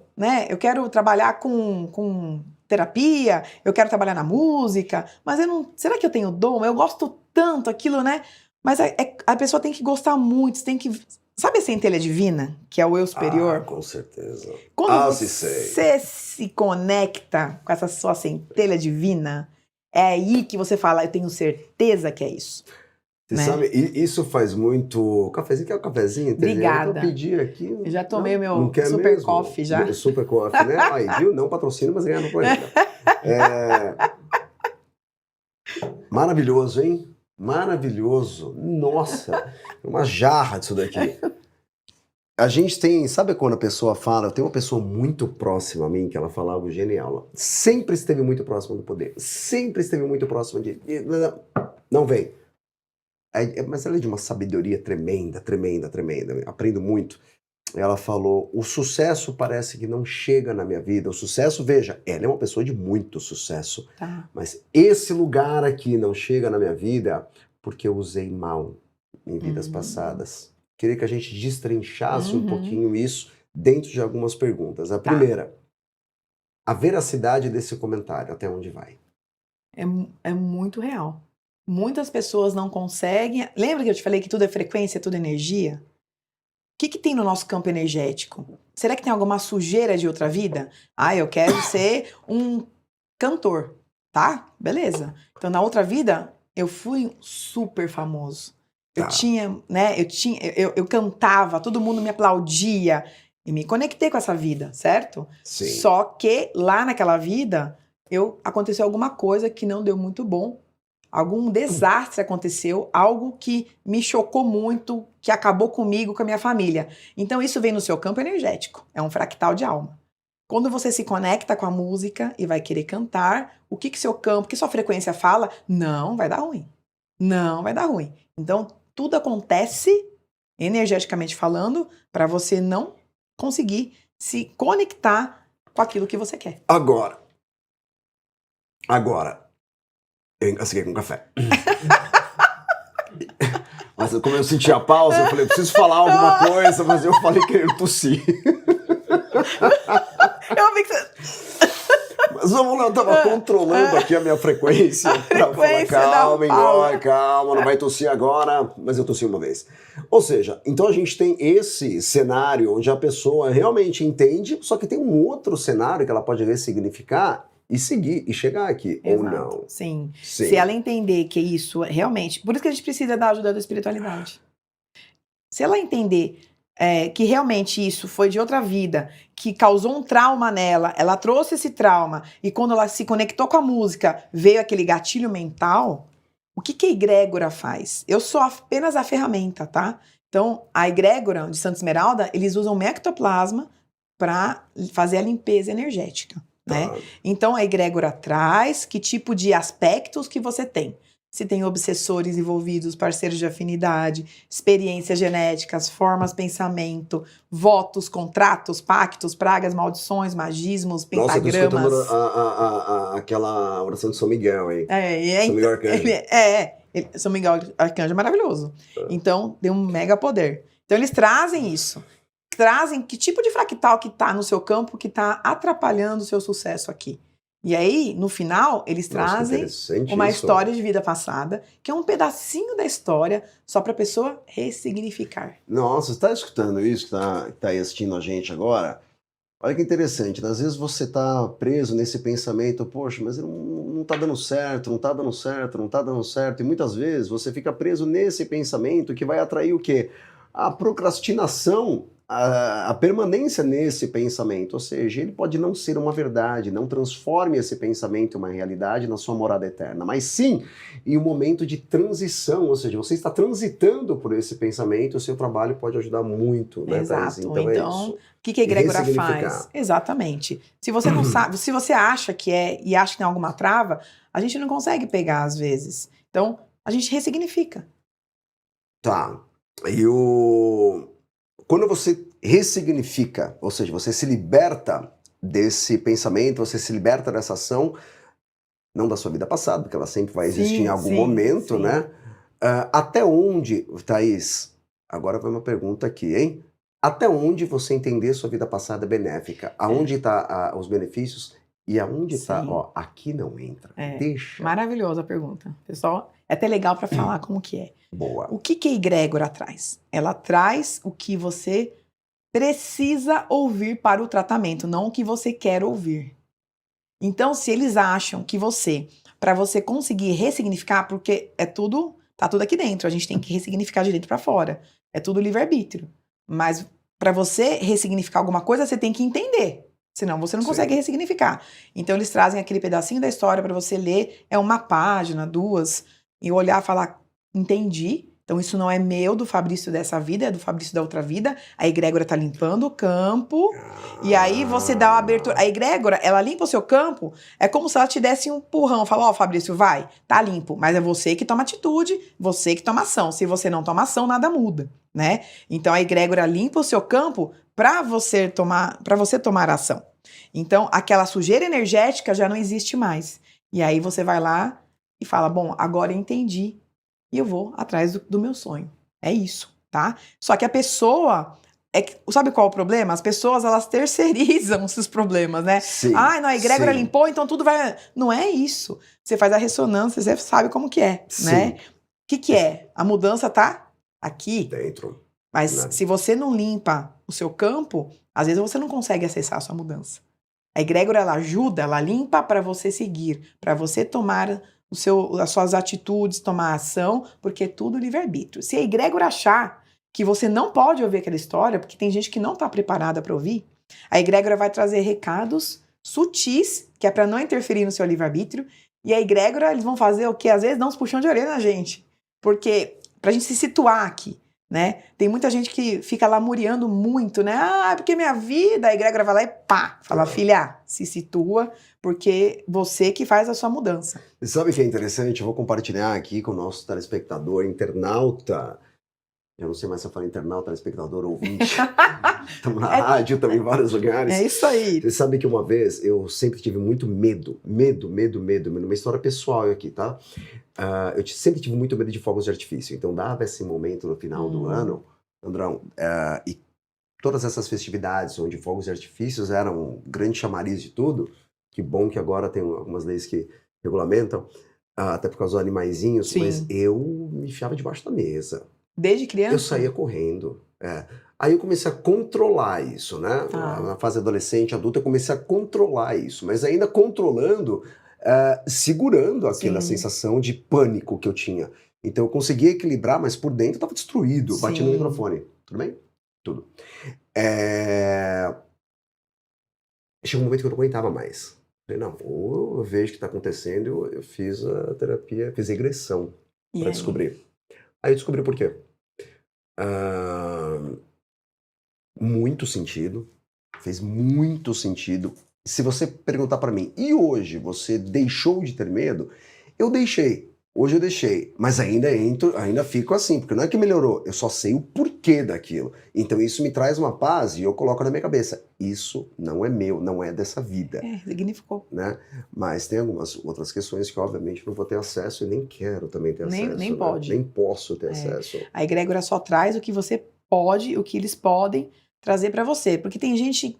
trabalhar com terapia, eu quero trabalhar na música, mas será que eu tenho dom? Eu gosto tanto aquilo, né? Mas a pessoa tem que gostar muito, tem que... Sabe a centelha divina, que é o eu superior? Com certeza. Quando você se conecta com essa sua centelha divina, é aí que você fala, eu tenho certeza que é isso. Você sabe, isso faz muito... Cafezinho, quer um cafezinho? Obrigada. Eu pedi aqui. Eu já tomei o meu super mesmo? Coffee já. Super coffee, né? Aí, viu? Não patrocínio, mas ganha no programa. Maravilhoso, hein? Maravilhoso. Nossa, uma jarra disso daqui. A gente tem... Sabe quando a pessoa fala... Eu tenho uma pessoa muito próxima a mim que ela fala algo genial. Sempre esteve muito próxima do poder. Sempre esteve muito próxima de... Não vem. Mas ela é de uma sabedoria tremenda, tremenda, tremenda. Aprendo muito. Ela falou, o sucesso parece que não chega na minha vida. O sucesso, veja, ela é uma pessoa de muito sucesso. Tá. Mas esse lugar aqui não chega na minha vida porque eu usei mal em vidas passadas. Queria que a gente destrinchasse um pouquinho isso dentro de algumas perguntas. A primeira, a veracidade desse comentário, até onde vai? É muito real. Muitas pessoas não conseguem... Lembra que eu te falei que tudo é frequência, tudo é energia? O que tem no nosso campo energético? Será que tem alguma sujeira de outra vida? Eu quero ser um cantor, tá? Beleza. Então, na outra vida, eu fui super famoso. Eu tinha, né? Eu cantava, todo mundo me aplaudia. E me conectei com essa vida, certo? Sim. Só que lá naquela vida, aconteceu alguma coisa que não deu muito bom. Algum desastre aconteceu, algo que me chocou muito, que acabou comigo, com a minha família. Então isso vem no seu campo energético, é um fractal de alma. Quando você se conecta com a música e vai querer cantar, o que seu campo, o que sua frequência fala? Não, vai dar ruim. Não, vai dar ruim. Então tudo acontece, energeticamente falando, para você não conseguir se conectar com aquilo que você quer. Agora. Eu engasguei com café. Mas como eu senti a pausa, eu falei, preciso falar alguma coisa, mas eu falei querendo tossir. Eu vi que você... Mas vamos lá, eu tava controlando aqui a minha frequência. Pra falar, calma, engole, calma, não vai tossir agora, mas eu tossi uma vez. Ou seja, então a gente tem esse cenário onde a pessoa realmente entende, só que tem um outro cenário que ela pode ressignificar, e seguir, e chegar aqui, ou não. Sim. Sim. Se ela entender que isso realmente... Por isso que a gente precisa da ajuda da espiritualidade. Se ela entender que realmente isso foi de outra vida, que causou um trauma nela, ela trouxe esse trauma, e quando ela se conectou com a música, veio aquele gatilho mental, o que a egrégora faz? Eu sou apenas a ferramenta, tá? Então, a egrégora de Santa Esmeralda, eles usam o ectoplasma para fazer a limpeza energética, né? Então, a egrégora traz que tipo de aspectos que você tem. Se tem obsessores envolvidos, parceiros de afinidade, experiências genéticas, formas, pensamento, votos, contratos, pactos, pragas, maldições, magismos, pentagramas. Nossa, eu tô escutando aquela oração de São Miguel, hein? São Miguel Arcanjo. São Miguel Arcanjo é maravilhoso. Então, tem um mega poder. Então, eles trazem isso. Trazem que tipo de fractal que tá no seu campo que tá atrapalhando o seu sucesso aqui. E aí, no final, eles trazem uma história de vida passada, que é um pedacinho da história, só para a pessoa ressignificar. Nossa, você está escutando isso, que tá aí assistindo a gente agora? Olha que interessante, às vezes você tá preso nesse pensamento, poxa, mas não tá dando certo, não tá dando certo, não tá dando certo, e muitas vezes você fica preso nesse pensamento que vai atrair o quê? A procrastinação, a permanência nesse pensamento, ou seja, ele pode não ser uma verdade, não transforme esse pensamento em uma realidade na sua morada eterna, mas sim em um momento de transição, ou seja, você está transitando por esse pensamento, o seu trabalho pode ajudar muito, né, Exato. Thaís? Então é isso. O que a egrégora faz? Exatamente. Se você não sabe, se você acha que e acha que tem alguma trava, a gente não consegue pegar às vezes. Então, a gente ressignifica. Tá. Quando você ressignifica, ou seja, você se liberta desse pensamento, você se liberta dessa ação, não da sua vida passada, porque ela sempre vai existir em algum momento, né? Até onde, Thaís, agora vai uma pergunta aqui, hein? Até onde você entender sua vida passada é benéfica? Aonde está os benefícios? E aonde está, aqui não entra. Deixa. Maravilhosa a pergunta. Pessoal, é até legal para falar como que é. Boa. O que a egrégora traz? Ela traz o que você precisa ouvir para o tratamento, não o que você quer ouvir. Então, se eles acham que para você conseguir ressignificar, porque tá tudo aqui dentro, a gente tem que ressignificar de dentro para fora. É tudo livre-arbítrio. Mas para você ressignificar alguma coisa, você tem que entender. Senão você não consegue ressignificar. Então eles trazem aquele pedacinho da história para você ler, é uma página, 2, e olhar e falar, entendi. Então isso não é meu, do Fabrício dessa vida, é do Fabrício da outra vida. A egrégora tá limpando o campo, e aí você dá uma abertura. A egrégora, ela limpa o seu campo, é como se ela te desse um empurrão, fala, Fabrício, vai, tá limpo. Mas é você que toma atitude, você que toma ação. Se você não toma ação, nada muda, né? Então a egrégora limpa o seu campo para você tomar ação. Então, aquela sujeira energética já não existe mais. E aí você vai lá e fala, bom, agora eu entendi e eu vou atrás do meu sonho. É isso, tá? Só que a pessoa... sabe qual é o problema? As pessoas, elas terceirizam esses problemas, né? Sim, não, a egrégora limpou, então tudo vai... Não é isso. Você faz a ressonância, você sabe como que é, né? O que é? A mudança tá aqui. Dentro. Mas se você não limpa o seu campo, às vezes você não consegue acessar a sua mudança. A egrégora, ela ajuda, ela limpa para você seguir, para você tomar as suas atitudes, tomar ação, porque é tudo livre-arbítrio. Se a egrégora achar que você não pode ouvir aquela história, porque tem gente que não está preparada para ouvir, a egrégora vai trazer recados sutis, que é para não interferir no seu livre-arbítrio, e a egrégora, eles vão fazer o que? Às vezes dá uns puxão de orelha na gente, porque pra gente se situar aqui, né? Tem muita gente que fica lamuriando muito, né? Porque minha vida, a egrégora vai lá e pá, fala, filha, se situa, porque você que faz a sua mudança. E sabe o que é interessante? Eu vou compartilhar aqui com o nosso telespectador, internauta. Eu não sei mais se eu falo internauta, telespectador, ouvinte. Estamos na rádio, estamos em vários lugares. É isso aí. Você sabe que uma vez eu sempre tive muito medo. Uma história pessoal aqui, tá? Eu sempre tive muito medo de fogos de artifício. Então dava esse momento no final do ano, Andrão, e todas essas festividades onde fogos de artifícios eram um grande chamariz de tudo. Que bom que agora tem algumas leis que regulamentam, até por causa dos animaizinhos, mas eu me enfiava debaixo da mesa. Desde criança? Eu saía correndo. Aí eu comecei a controlar isso, né? Tá. Na fase adolescente, adulta, eu comecei a controlar isso, mas ainda controlando, segurando aquela Sim, sensação de pânico que eu tinha. Então eu conseguia equilibrar, mas por dentro estava destruído. Bati no sim. microfone. Tudo bem? Tudo. É, Chegou um momento que eu não aguentava mais. Falei, não, ou eu vejo o que está acontecendo, eu fiz a terapia, fiz regressão E para aí? descobrir. Aí eu descobri por quê. Ah, muito sentido, fez muito sentido. Se você perguntar para mim, e hoje você deixou de ter medo? Eu deixei. Hoje eu deixei, mas ainda entro, ainda fico assim, porque não é que melhorou, eu só sei o porquê daquilo. Então isso me traz uma paz e eu coloco na minha cabeça, isso não é meu, não é dessa vida, Significou. né? Mas tem algumas outras questões que obviamente não vou ter acesso e nem quero também ter Nem acesso, né? pode. Nem posso ter É. acesso. A egrégora só traz o que você pode, o que eles podem trazer para você. Porque tem gente.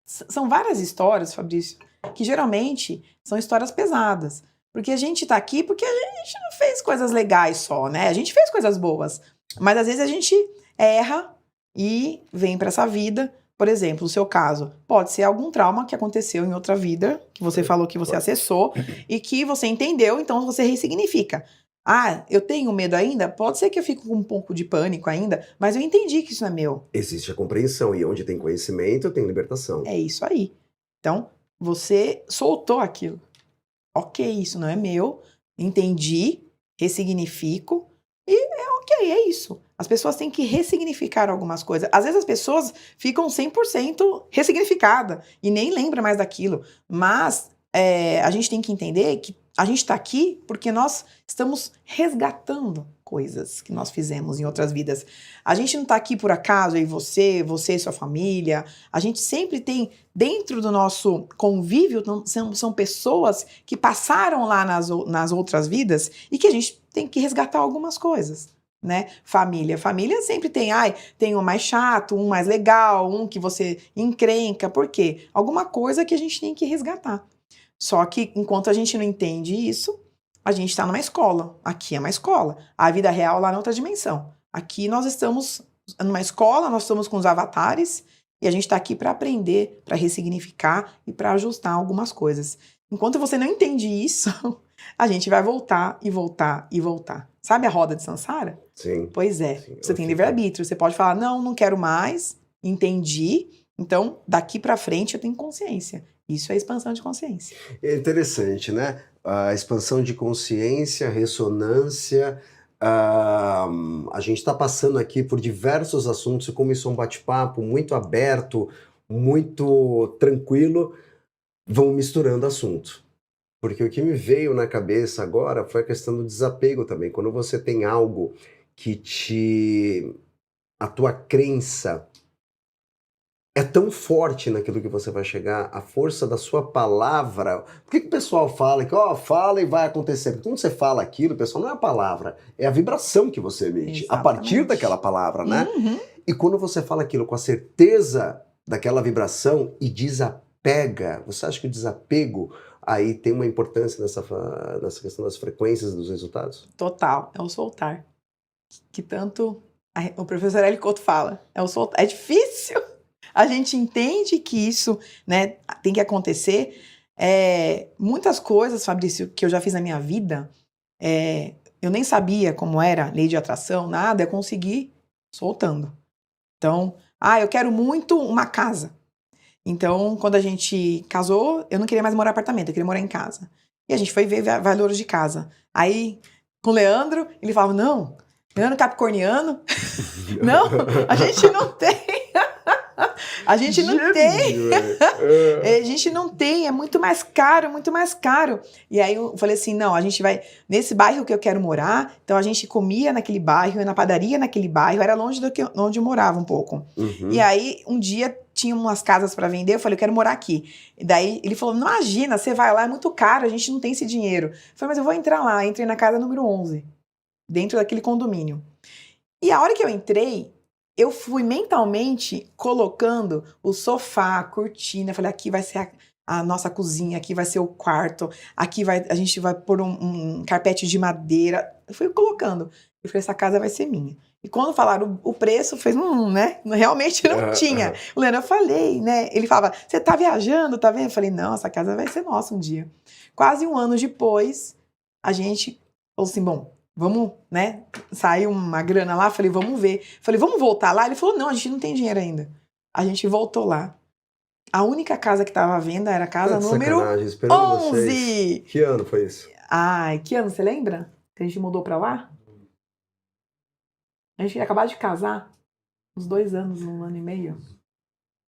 São várias histórias, Fabrício, que geralmente são histórias pesadas. Porque a gente tá aqui porque a gente não fez coisas legais só, né? A gente fez coisas boas. Mas às vezes a gente erra e vem para essa vida. Por exemplo, o seu caso, pode ser algum trauma que aconteceu em outra vida, que você falou que você Pode. acessou e que você entendeu, então você ressignifica. Ah, eu tenho medo ainda? Pode ser que eu fique com um pouco de pânico ainda, mas eu entendi que isso não é meu. Existe a compreensão, e onde tem conhecimento, tem libertação. É isso aí. Então, você soltou aquilo. Ok, isso não é meu, entendi, ressignifico e é ok, é isso. As pessoas têm que ressignificar algumas coisas. Às vezes as pessoas ficam 100% ressignificada e nem lembra mais daquilo. Mas a gente tem que entender que a gente está aqui porque nós estamos resgatando coisas que nós fizemos em outras vidas. A gente não está aqui por acaso, eu e você e sua família. A gente sempre tem dentro do nosso convívio, são pessoas que passaram lá nas outras vidas e que a gente tem que resgatar algumas coisas, né? Família sempre tem, tem um mais chato, um mais legal, um que você encrenca, por quê? Alguma coisa que a gente tem que resgatar. Só que enquanto a gente não entende isso, a gente está numa escola. Aqui é uma escola. A vida real lá na outra dimensão. Aqui nós estamos numa escola, nós estamos com os avatares, e a gente está aqui para aprender, para ressignificar e para ajustar algumas coisas. Enquanto você não entende isso, a gente vai voltar e voltar e voltar. Sabe a roda de Sansara? Sim. Pois é. Sim, Você ela tem fica- livre-arbítrio. Você pode falar, não quero mais, entendi. Então, daqui para frente eu tenho consciência. Isso é expansão de consciência. É interessante, né? A expansão de consciência, ressonância. A gente está passando aqui por diversos assuntos, e como isso é um bate-papo muito aberto, muito tranquilo, vão misturando assunto. Porque o que me veio na cabeça agora foi a questão do desapego também. Quando você tem algo que te. A tua crença é tão forte naquilo que você vai chegar, a força da sua palavra. Por que o pessoal fala que, fala e vai acontecer? Porque quando você fala aquilo, pessoal, não é a palavra, é a vibração que você emite, a partir Exatamente. daquela palavra, né? Uhum. E quando você fala aquilo com a certeza daquela vibração e desapega, você acha que o desapego aí tem uma importância nessa questão das frequências dos resultados? Total, é o soltar. Que tanto o professor Hélio Couto fala. É o soltar. É difícil. A gente entende que isso, né, tem que acontecer. Muitas coisas, Fabrício, que eu já fiz na minha vida, eu nem sabia como era lei de atração, nada, eu consegui soltando. Então, eu quero muito uma casa. Então, quando a gente casou, eu não queria mais morar em apartamento, eu queria morar em casa. E a gente foi ver valores de casa. Aí, com o Leandro, ele falava, não, Leandro Capricorniano, não, a gente não tem. A gente não tem. A gente não tem, é muito mais caro, muito mais caro. E aí eu falei assim, não, a gente vai nesse bairro que eu quero morar, então a gente comia naquele bairro, ia na padaria naquele bairro, era longe do que onde eu morava um pouco. Uhum. E aí um dia tinha umas casas para vender, eu falei, eu quero morar aqui. E daí ele falou, imagina, você vai lá, é muito caro, a gente não tem esse dinheiro. Eu falei, mas eu vou entrar lá. Entrei na casa número 11, dentro daquele condomínio. E a hora que eu entrei, eu fui mentalmente colocando o sofá, a cortina. Eu falei, aqui vai ser a nossa cozinha, aqui vai ser o quarto, aqui a gente vai pôr um carpete de madeira. Eu fui colocando. Eu falei, essa casa vai ser minha. E quando falaram o preço, fez, né? Realmente não tinha. O Leandro, eu falei, né? Ele falava, você tá viajando, tá vendo? Eu falei, não, essa casa vai ser nossa um dia. Quase um ano depois, a gente falou assim, bom, vamos, né? Saiu uma grana lá, falei, vamos ver. Falei, vamos voltar lá? Ele falou, não, a gente não tem dinheiro ainda. A gente voltou lá. A única casa que tava à venda era a casa número 11. Que ano foi isso? Ai, que ano, você lembra? Que a gente mudou pra lá? A gente ia acabar de casar. Uns 2 anos, 1 ano e meio.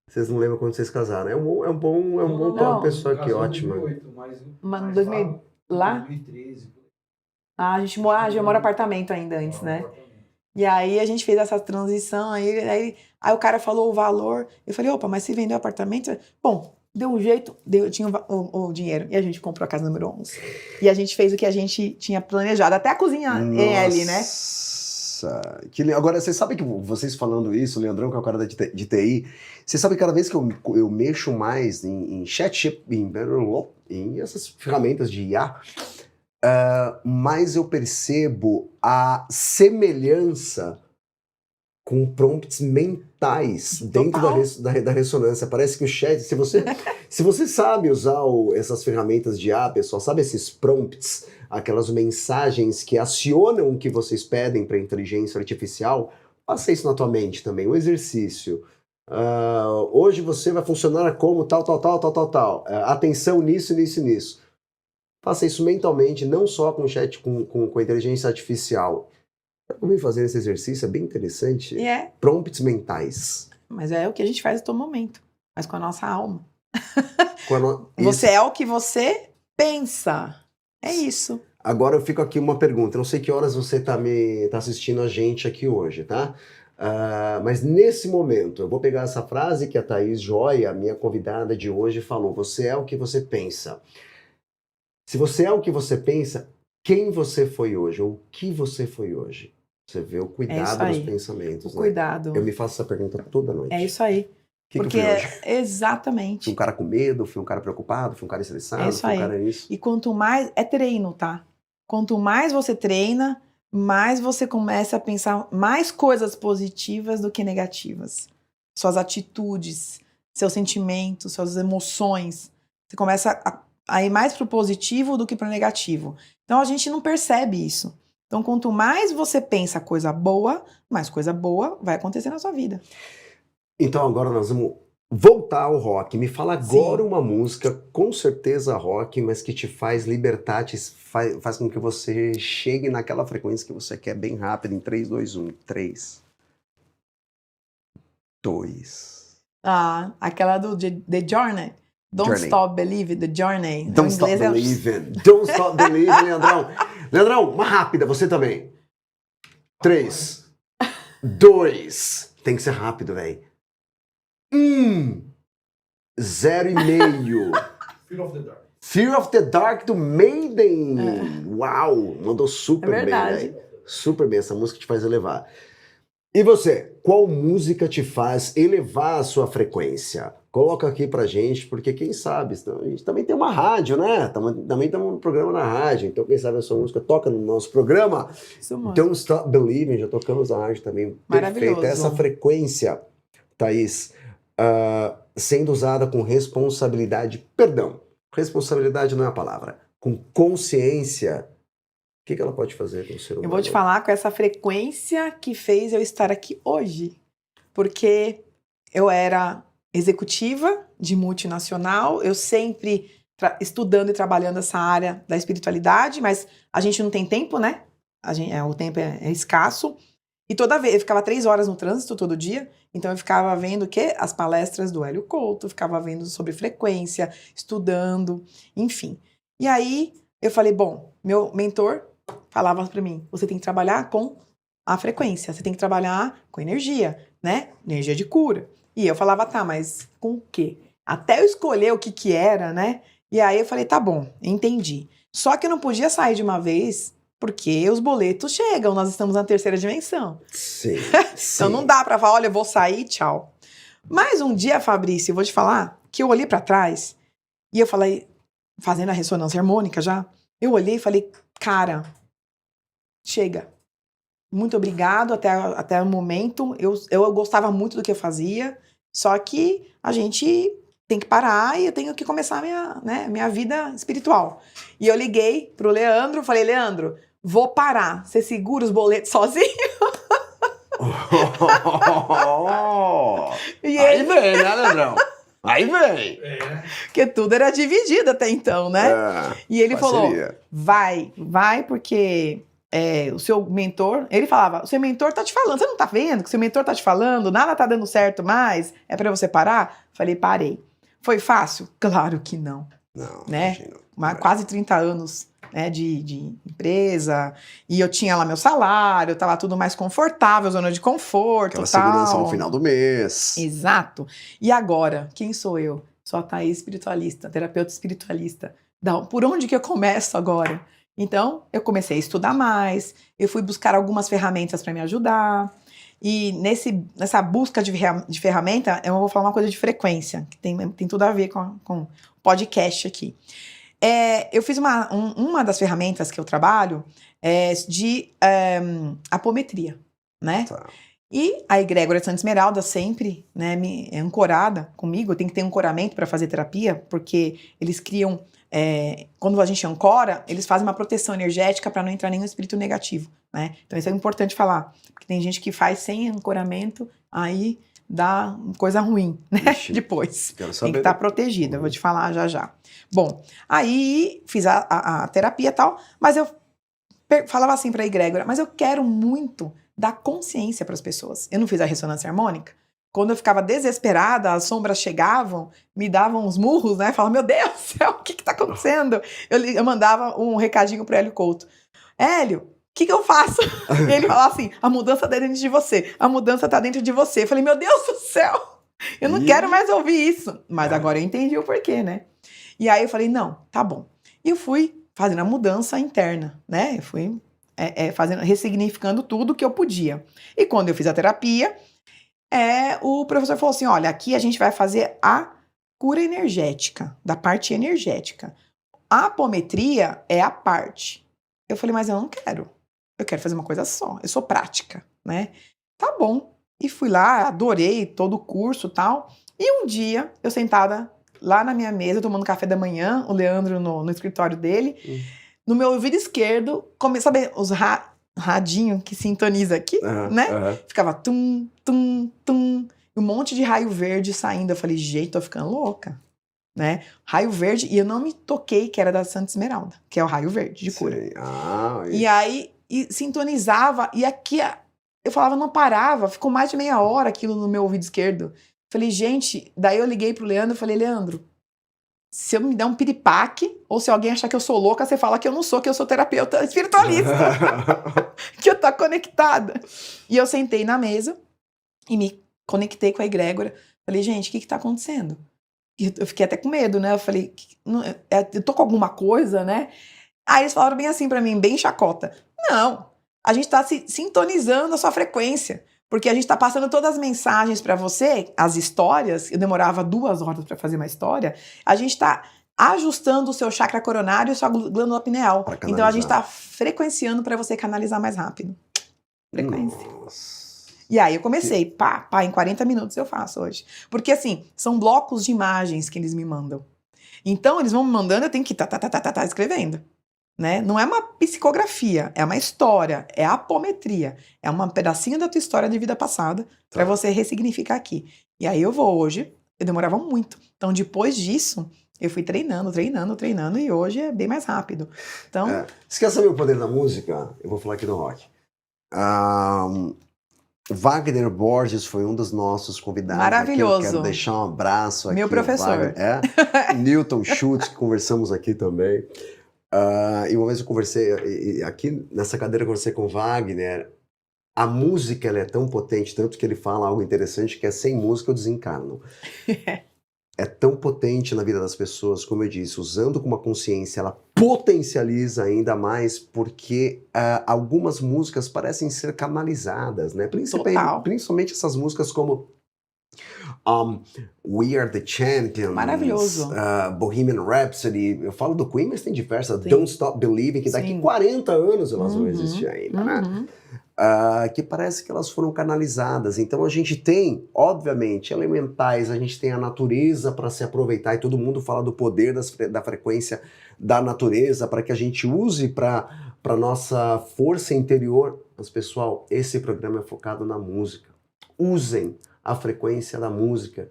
Vocês não lembram quando vocês casaram? É um bom Não. pessoa aqui, ótima. 2008, Mas 2000, lá? 2013. Ah, a gente mora em apartamento ainda antes, né? E aí a gente fez essa transição, aí o cara falou o valor. Eu falei, opa, mas se vendeu o apartamento? Bom, deu um jeito, tinha o dinheiro. E a gente comprou a casa número 11. E a gente fez o que a gente tinha planejado. Até a cozinha EL, né? Agora, você sabe que vocês falando isso, o Leandrão, que é o cara de TI, você sabe que cada vez que eu mexo mais em chat, em essas ferramentas de IA, mais eu percebo a semelhança com prompts mentais dentro da ressonância. Parece que o chat, se você sabe usar essas ferramentas de IA, pessoal, sabe esses prompts, aquelas mensagens que acionam o que vocês pedem para a inteligência artificial, faça isso na tua mente também, um exercício. Hoje você vai funcionar como tal. Atenção nisso. Faça isso mentalmente, não só com chat, com a inteligência artificial. Vamos fazer esse exercício, é bem interessante. Prompts mentais. Mas é o que a gente faz a todo momento, mas com a nossa alma. Você é o que você pensa. É isso. Agora eu fico aqui uma pergunta. Eu não sei que horas você tá assistindo a gente aqui hoje, tá? Mas nesse momento, eu vou pegar essa frase que a Thaís Joia, minha convidada de hoje, falou. Você é o que você pensa. Se você é o que você pensa, quem você foi hoje? Ou o que você foi hoje? Você vê o cuidado dos pensamentos. O cuidado. Eu me faço essa pergunta toda noite. É isso aí. Porque exatamente. Fui um cara com medo, fui um cara preocupado, fui um cara estressado, fui um cara isso. E quanto mais... É treino, tá? Quanto mais você treina, mais você começa a pensar mais coisas positivas do que negativas. Suas atitudes, seus sentimentos, suas emoções. Você começa a ir mais pro positivo do que pro negativo. Então a gente não percebe isso. Então quanto mais você pensa coisa boa, mais coisa boa vai acontecer na sua vida. Então agora nós vamos voltar ao rock. Me fala agora uma música, com certeza rock, mas que te faz libertar, faz com que você chegue naquela frequência que você quer bem rápido, em 3, 2, 1. 3, 2. Aquela do The Journey. Don't Stop Believing, The Journey. Don't Stop Believing. Don't Stop Believing, Leandrão. Leandrão, uma rápida, você também. 3, 2. Tem que ser rápido, velho. 1, 0,5. Fear of the Dark. Fear of the Dark do Maiden. Uau, mandou super bem, velho. Super bem, essa música te faz elevar. E você, qual música te faz elevar a sua frequência? Coloca aqui pra gente, porque quem sabe, a gente também tem uma rádio, né? Também estamos no programa na rádio, então quem sabe a sua música toca no nosso programa. Don't Stop Believing, já tocamos na rádio também. Perfeito, essa frequência, Thaís, sendo usada com responsabilidade, responsabilidade não é a palavra, com consciência, o que ela pode fazer com o ser humano? Eu vou te falar com essa frequência que fez eu estar aqui hoje. Porque eu era executiva de multinacional, eu sempre estudando e trabalhando essa área da espiritualidade, mas a gente não tem tempo, né? O tempo é escasso. E toda vez, eu ficava 3 horas no trânsito todo dia, então eu ficava vendo o quê? As palestras do Hélio Couto, ficava vendo sobre frequência, estudando, enfim. E aí eu falei, bom, meu mentor falava pra mim, você tem que trabalhar com a frequência, você tem que trabalhar com energia, né? Energia de cura. E eu falava, tá, mas com o quê? Até eu escolher o que era, né? E aí eu falei, tá bom, entendi. Só que eu não podia sair de uma vez, porque os boletos chegam, nós estamos na 3ª dimensão. Sim. Então não dá pra falar, olha, eu vou sair, tchau. Mas um dia, Fabrício, eu vou te falar que eu olhei pra trás e eu falei, fazendo a ressonância harmônica já, eu olhei e falei, cara, chega. muito obrigado até o momento. Eu gostava muito do que eu fazia, só que a gente tem que parar e eu tenho que começar a minha vida espiritual. E eu liguei pro Leandro, falei, Leandro, vou parar. Você segura os boletos sozinho? E Aí ele, vem, né, Leandrão? Aí vem. porque tudo era dividido até então, né? E ele falou, vai, porque o seu mentor, ele falava, o seu mentor tá te falando, você não tá vendo que o seu mentor tá te falando, nada tá dando certo mais, é pra você parar? Falei, parei. Foi fácil? Claro que não. Não, né? Quase 30 anos, né, de empresa, e eu tinha lá meu salário, tava tudo mais confortável, zona de conforto, aquela tal. segurança no final do mês. Exato. E agora, quem sou eu? Sou a Thaís espiritualista, terapeuta espiritualista. Por onde que eu começo agora? Então, eu comecei a estudar mais, eu fui buscar algumas ferramentas para me ajudar, e nessa busca de ferramenta, eu vou falar uma coisa de frequência, que tem tudo a ver com o podcast aqui. Eu fiz uma das ferramentas que eu trabalho de apometria, né? Tá. E a egrégora Santa Esmeralda sempre, né, é ancorada comigo. Eu tenho que ter ancoramento para fazer terapia, porque eles criam, quando a gente ancora, eles fazem uma proteção energética para não entrar nenhum espírito negativo, né? Então isso é importante falar, porque tem gente que faz sem ancoramento, aí dá coisa ruim, né? Ixi, depois. quero Tem saber. que estar protegida, vou te falar já. Bom, aí fiz a terapia e tal, mas eu falava assim pra egrégora, mas eu quero muito dar consciência para as pessoas. Eu não fiz a ressonância harmônica. Quando eu ficava desesperada, as sombras chegavam, me davam uns murros, né? Falava, meu Deus do céu, o que tá acontecendo? Eu mandava um recadinho pro Hélio Couto. Hélio, o que eu faço? E ele falava assim, a mudança tá dentro de você. A mudança tá dentro de você. Eu falei, meu Deus do céu, eu não quero mais ouvir isso. Mas agora eu entendi o porquê, né? E aí eu falei, não, tá bom. E eu fui fazendo a mudança interna, né? Eu fui ressignificando tudo que eu podia. E quando eu fiz a terapia, o professor falou assim, olha, aqui a gente vai fazer a cura energética, da parte energética. A apometria é a parte. Eu falei, mas eu não quero. Eu quero fazer uma coisa só. Eu sou prática, né? Tá bom. E fui lá, adorei todo o curso e tal. E um dia, eu sentada lá na minha mesa, tomando café da manhã, o Leandro no escritório dele, no meu ouvido esquerdo, sabe os radinho que sintoniza aqui, né? Ficava tum, tum, tum, e um monte de raio verde saindo. Eu falei, gente, tô ficando louca, né? Raio verde, e eu não me toquei que era da Santa Esmeralda, que é o raio verde de cura. E aí, sintonizava, e aqui eu falava, não parava, ficou mais de meia hora aquilo no meu ouvido esquerdo. Falei, gente, daí eu liguei pro Leandro e falei, Leandro, se eu me der um piripaque, ou se alguém achar que eu sou louca, você fala que eu não sou, que eu sou terapeuta espiritualista, que eu tô conectada. E eu sentei na mesa e me conectei com a egrégora. Falei, gente, o que tá acontecendo? E eu fiquei até com medo, né? Eu falei, eu tô com alguma coisa, né? Aí eles falaram bem assim pra mim, bem chacota. Não, a gente tá sintonizando a sua frequência. Porque a gente tá passando todas as mensagens pra você, as histórias, eu demorava 2 horas pra fazer uma história, a gente tá ajustando o seu chakra coronário e sua glândula pineal. Então a gente tá frequenciando pra você canalizar mais rápido. Frequência. Nossa. E aí eu comecei, em 40 minutos eu faço hoje. Porque assim, são blocos de imagens que eles me mandam. Então eles vão me mandando, eu tenho que tá escrevendo. Né? Não é uma psicografia, é uma história, é a apometria, é um pedacinho da tua história de vida passada para você ressignificar aqui. E aí eu vou hoje, eu demorava muito. Então depois disso, eu fui treinando e hoje é bem mais rápido. Então, você quer saber o poder da música? Eu vou falar aqui no rock. Wagner Borges foi um dos nossos convidados. Maravilhoso. Aqui. Eu quero deixar um abraço aqui. Meu professor. Newton Schultz, que conversamos aqui também. E uma vez eu conversei, aqui nessa cadeira eu conversei com o Wagner. A música ela é tão potente, tanto que ele fala algo interessante, que é sem música eu desencarno. É tão potente na vida das pessoas, como eu disse, usando com uma consciência, ela potencializa ainda mais, porque algumas músicas parecem ser canalizadas, né? Principalmente essas músicas como We Are The Champions, maravilhoso. Bohemian Rhapsody, eu falo do Queen, mas tem diversas, Don't Stop Believing, que daqui 40 anos elas vão existir ainda, né? que parece que elas foram canalizadas. Então a gente tem, obviamente, elementais, a gente tem a natureza para se aproveitar, e todo mundo fala do poder da frequência da natureza para que a gente use para nossa força interior. Mas, pessoal, esse programa é focado na música. Usem a frequência da música.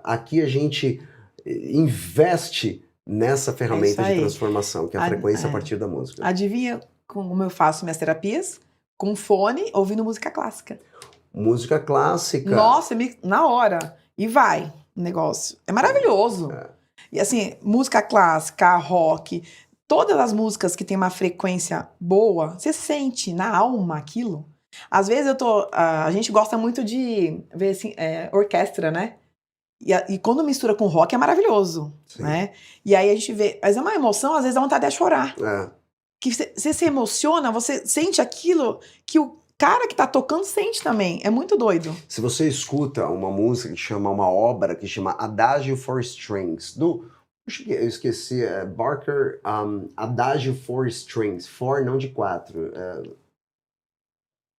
Aqui a gente investe nessa ferramenta de transformação, que é a frequência a partir da música. Adivinha como eu faço minhas terapias? Com fone, ouvindo música clássica. Música clássica. Nossa, na hora. E vai o negócio. É maravilhoso. E assim, música clássica, rock, todas as músicas que tem uma frequência boa, você sente na alma aquilo. Às vezes a gente gosta muito de ver assim, orquestra, né? E quando mistura com rock é maravilhoso, né? E aí a gente vê, mas é uma emoção, às vezes dá vontade de chorar. Que você se emociona, você sente aquilo que o cara que tá tocando sente também. É muito doido. Se você escuta uma música que chama, uma obra que chama Adagio for Strings, eu esqueci, Barker, Adagio for Strings, for não de 4,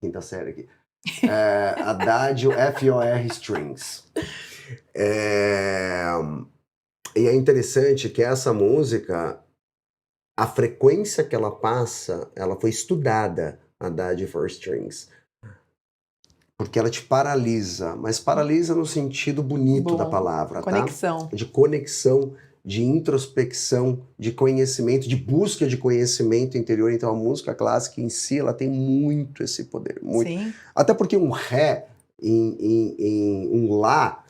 quinta série aqui. Adagio FOR Strings. E é interessante que essa música, a frequência que ela passa, ela foi estudada, Adagio for Strings. Porque ela te paralisa, mas paralisa no sentido bonito da palavra, conexão. Tá? De conexão, de introspecção, de conhecimento, de busca de conhecimento interior. Então a música clássica em si, ela tem muito esse poder. Muito. Sim. Até porque um ré em um lá,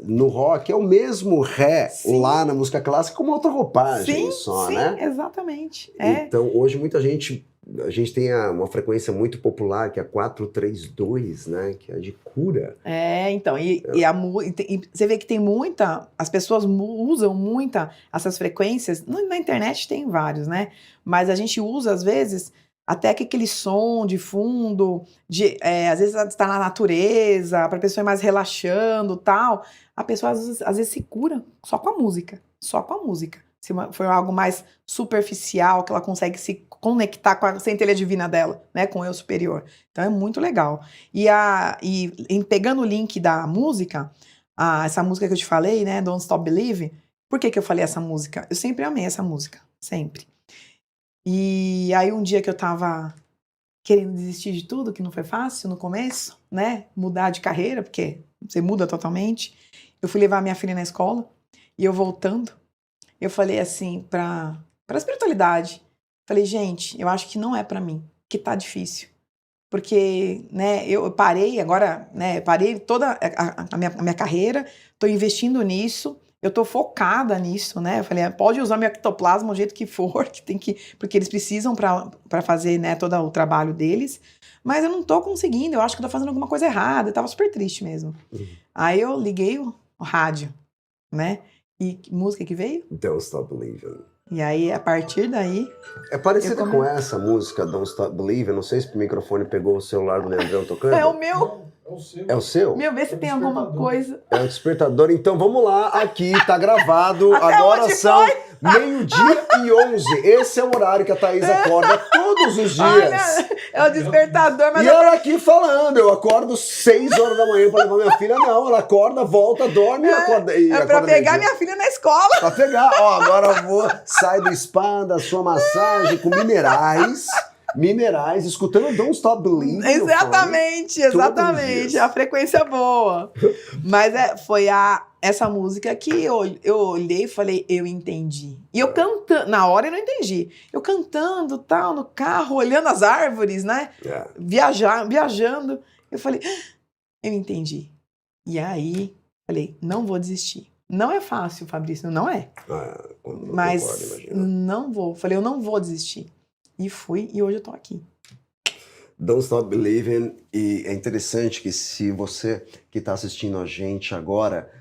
no rock, é o mesmo ré, o lá na música clássica, com uma outra roupagem né? Exatamente. Então hoje muita gente... A gente tem uma frequência muito popular, que é a 432, né? Que é de cura. Então, e você vê que tem as pessoas usam essas frequências, na internet tem vários, né? Mas a gente usa, às vezes, até que aquele som de fundo, às vezes está na natureza, para a pessoa ir mais relaxando e tal. A pessoa, às vezes, se cura só com a música. Se for algo mais superficial, que ela consegue se conectar com a centelha divina dela, né, com o eu superior. Então é muito legal. E pegando o link da música, essa música que eu te falei, né, Don't Stop Believing, por que eu falei essa música? Eu sempre amei essa música, sempre. E aí um dia que eu tava querendo desistir de tudo, que não foi fácil no começo, né, mudar de carreira, porque você muda totalmente, eu fui levar minha filha na escola, e eu voltando, eu falei assim pra espiritualidade, falei, gente, eu acho que não é pra mim, que tá difícil. Porque, né, eu parei agora, né, parei toda a minha carreira, tô investindo nisso, eu tô focada nisso, né, eu falei, pode usar meu ectoplasma do jeito que for, porque eles precisam pra fazer, né, todo o trabalho deles, mas eu não tô conseguindo, eu acho que eu tô fazendo alguma coisa errada, eu tava super triste mesmo. Aí eu liguei o rádio, né, e que música que veio? Don't Stop Believing. E aí, a partir daí... É parecida com essa música, Don't Stop Believing. Não sei se o microfone pegou o celular do Leandrão tocando. É o meu. É o seu. É o seu? Meu, vê se tem alguma coisa. É o despertador. Então vamos lá, aqui tá gravado. Até agora onde são foi? 12h11. Esse é o horário que a Thaís acorda todos os dias. Olha, é o despertador, mas... E ela aqui falando, eu acordo 6 horas da manhã pra levar minha filha. Não, ela acorda, volta, dorme e acorda. É pra pegar minha filha na escola. Pra pegar, ó, agora eu vou, sai do spa, da sua massagem com minerais, escutando Don't Stop Believing. Exatamente. A frequência boa. Mas foi essa música que eu olhei e falei, eu entendi. E eu cantando, na hora eu não entendi. Eu cantando, tal, no carro, olhando as árvores, né? Viajando. Eu falei, eu entendi. E aí, falei, não vou desistir. Não é fácil, Fabrício, não é. Mas não vou. Falei, eu não vou desistir. E fui, e hoje eu tô aqui. Don't Stop Believing. E é interessante que se você que tá assistindo a gente agora,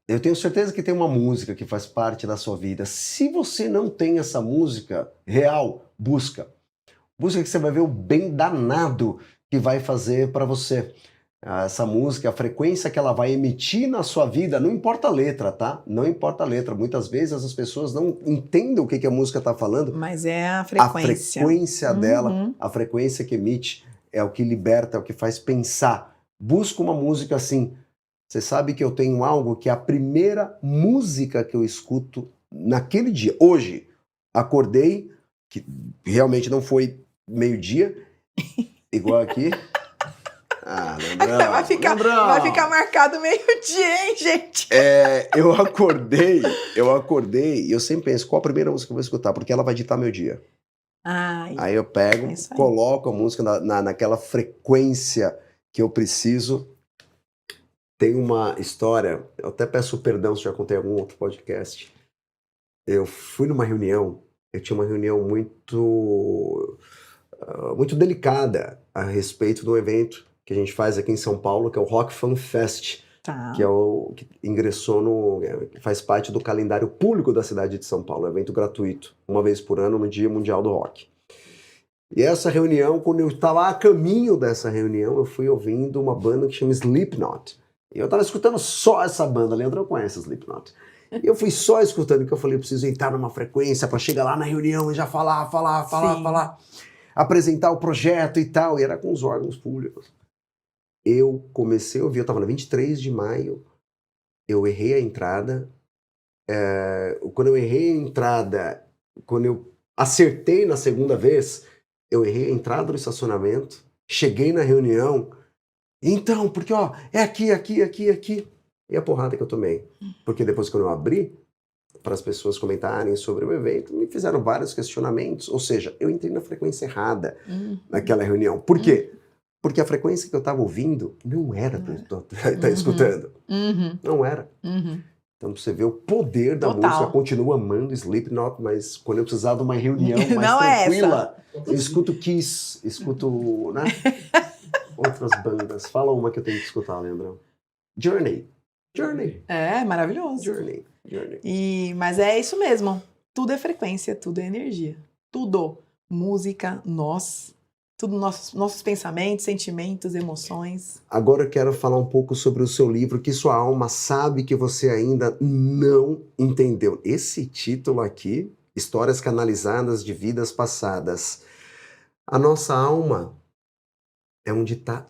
eu tenho certeza que tem uma música que faz parte da sua vida. Se você não tem essa música real, busca. Busca que você vai ver o bem danado que vai fazer para você. Essa música, a frequência que ela vai emitir na sua vida, não importa a letra, tá? Não importa a letra. Muitas vezes as pessoas não entendem o que a música tá falando. Mas é a frequência. A frequência dela, a frequência que emite. é o que liberta, é o que faz pensar. Busca uma música assim. Você sabe que eu tenho algo que é a primeira música que eu escuto naquele dia. Hoje, acordei, que realmente não foi meio-dia, igual aqui. Ah, Leandrão, vai ficar marcado meio-dia, hein, gente? Eu acordei, e eu sempre penso, qual a primeira música que eu vou escutar? Porque ela vai ditar meu dia. Aí eu pego, coloco a música naquela frequência que eu preciso. Tem uma história, eu até peço perdão se já contei em algum outro podcast. Eu fui numa reunião, eu tinha uma reunião muito delicada a respeito de um evento que a gente faz aqui em São Paulo, que é o Rock Fan Fest, que é o que ingressou faz parte do calendário público da cidade de São Paulo, evento gratuito, uma vez por ano no Dia Mundial do Rock. E essa reunião, quando eu estava a caminho dessa reunião, eu fui ouvindo uma banda que chama Slipknot. E eu estava escutando só essa banda, Leandro conhece Slipknot. E eu fui só escutando, porque eu falei, eu preciso entrar numa frequência para chegar lá na reunião e já falar, apresentar o projeto e tal. E era com os órgãos públicos. Eu comecei a ouvir, eu estava na 23 de maio, eu errei a entrada. Quando eu errei a entrada, quando eu acertei na segunda vez, eu errei a entrada do estacionamento, cheguei na reunião, então, porque ó, é aqui. E a porrada que eu tomei. Porque depois quando eu abri, para as pessoas comentarem sobre o evento, me fizeram vários questionamentos, ou seja, eu entrei na frequência errada naquela reunião. Por quê? Porque a frequência que eu estava ouvindo não era para estar escutando. Não era. Então você vê o poder da música. Eu continuo amando Slipknot, mas quando eu precisar de uma reunião mais tranquila, eu escuto Kiss, escuto, né? Outras bandas. Fala uma que eu tenho que escutar, Leandrão. Journey. É, maravilhoso. Journey. Mas é isso mesmo. Tudo é frequência, tudo é energia. Tudo. Música, tudo nossos pensamentos, sentimentos, emoções. Agora eu quero falar um pouco sobre o seu livro, que sua alma sabe que você ainda não entendeu. Esse título aqui, Histórias Canalizadas de Vidas Passadas. A nossa alma é onde está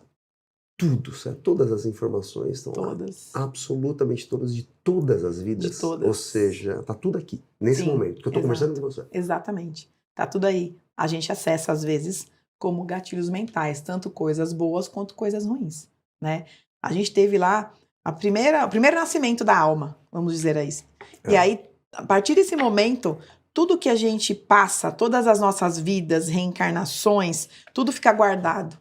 tudo, certo? Todas as informações estão lá. Absolutamente todas, de todas as vidas. De todas. Ou seja, está tudo aqui, nesse momento, que eu estou conversando com você. Exatamente. Está tudo aí. A gente acessa, às vezes, como gatilhos mentais, tanto coisas boas quanto coisas ruins, né? A gente teve lá o primeiro nascimento da alma, vamos dizer isso. E aí, a partir desse momento, tudo que a gente passa, todas as nossas vidas, reencarnações, tudo fica guardado.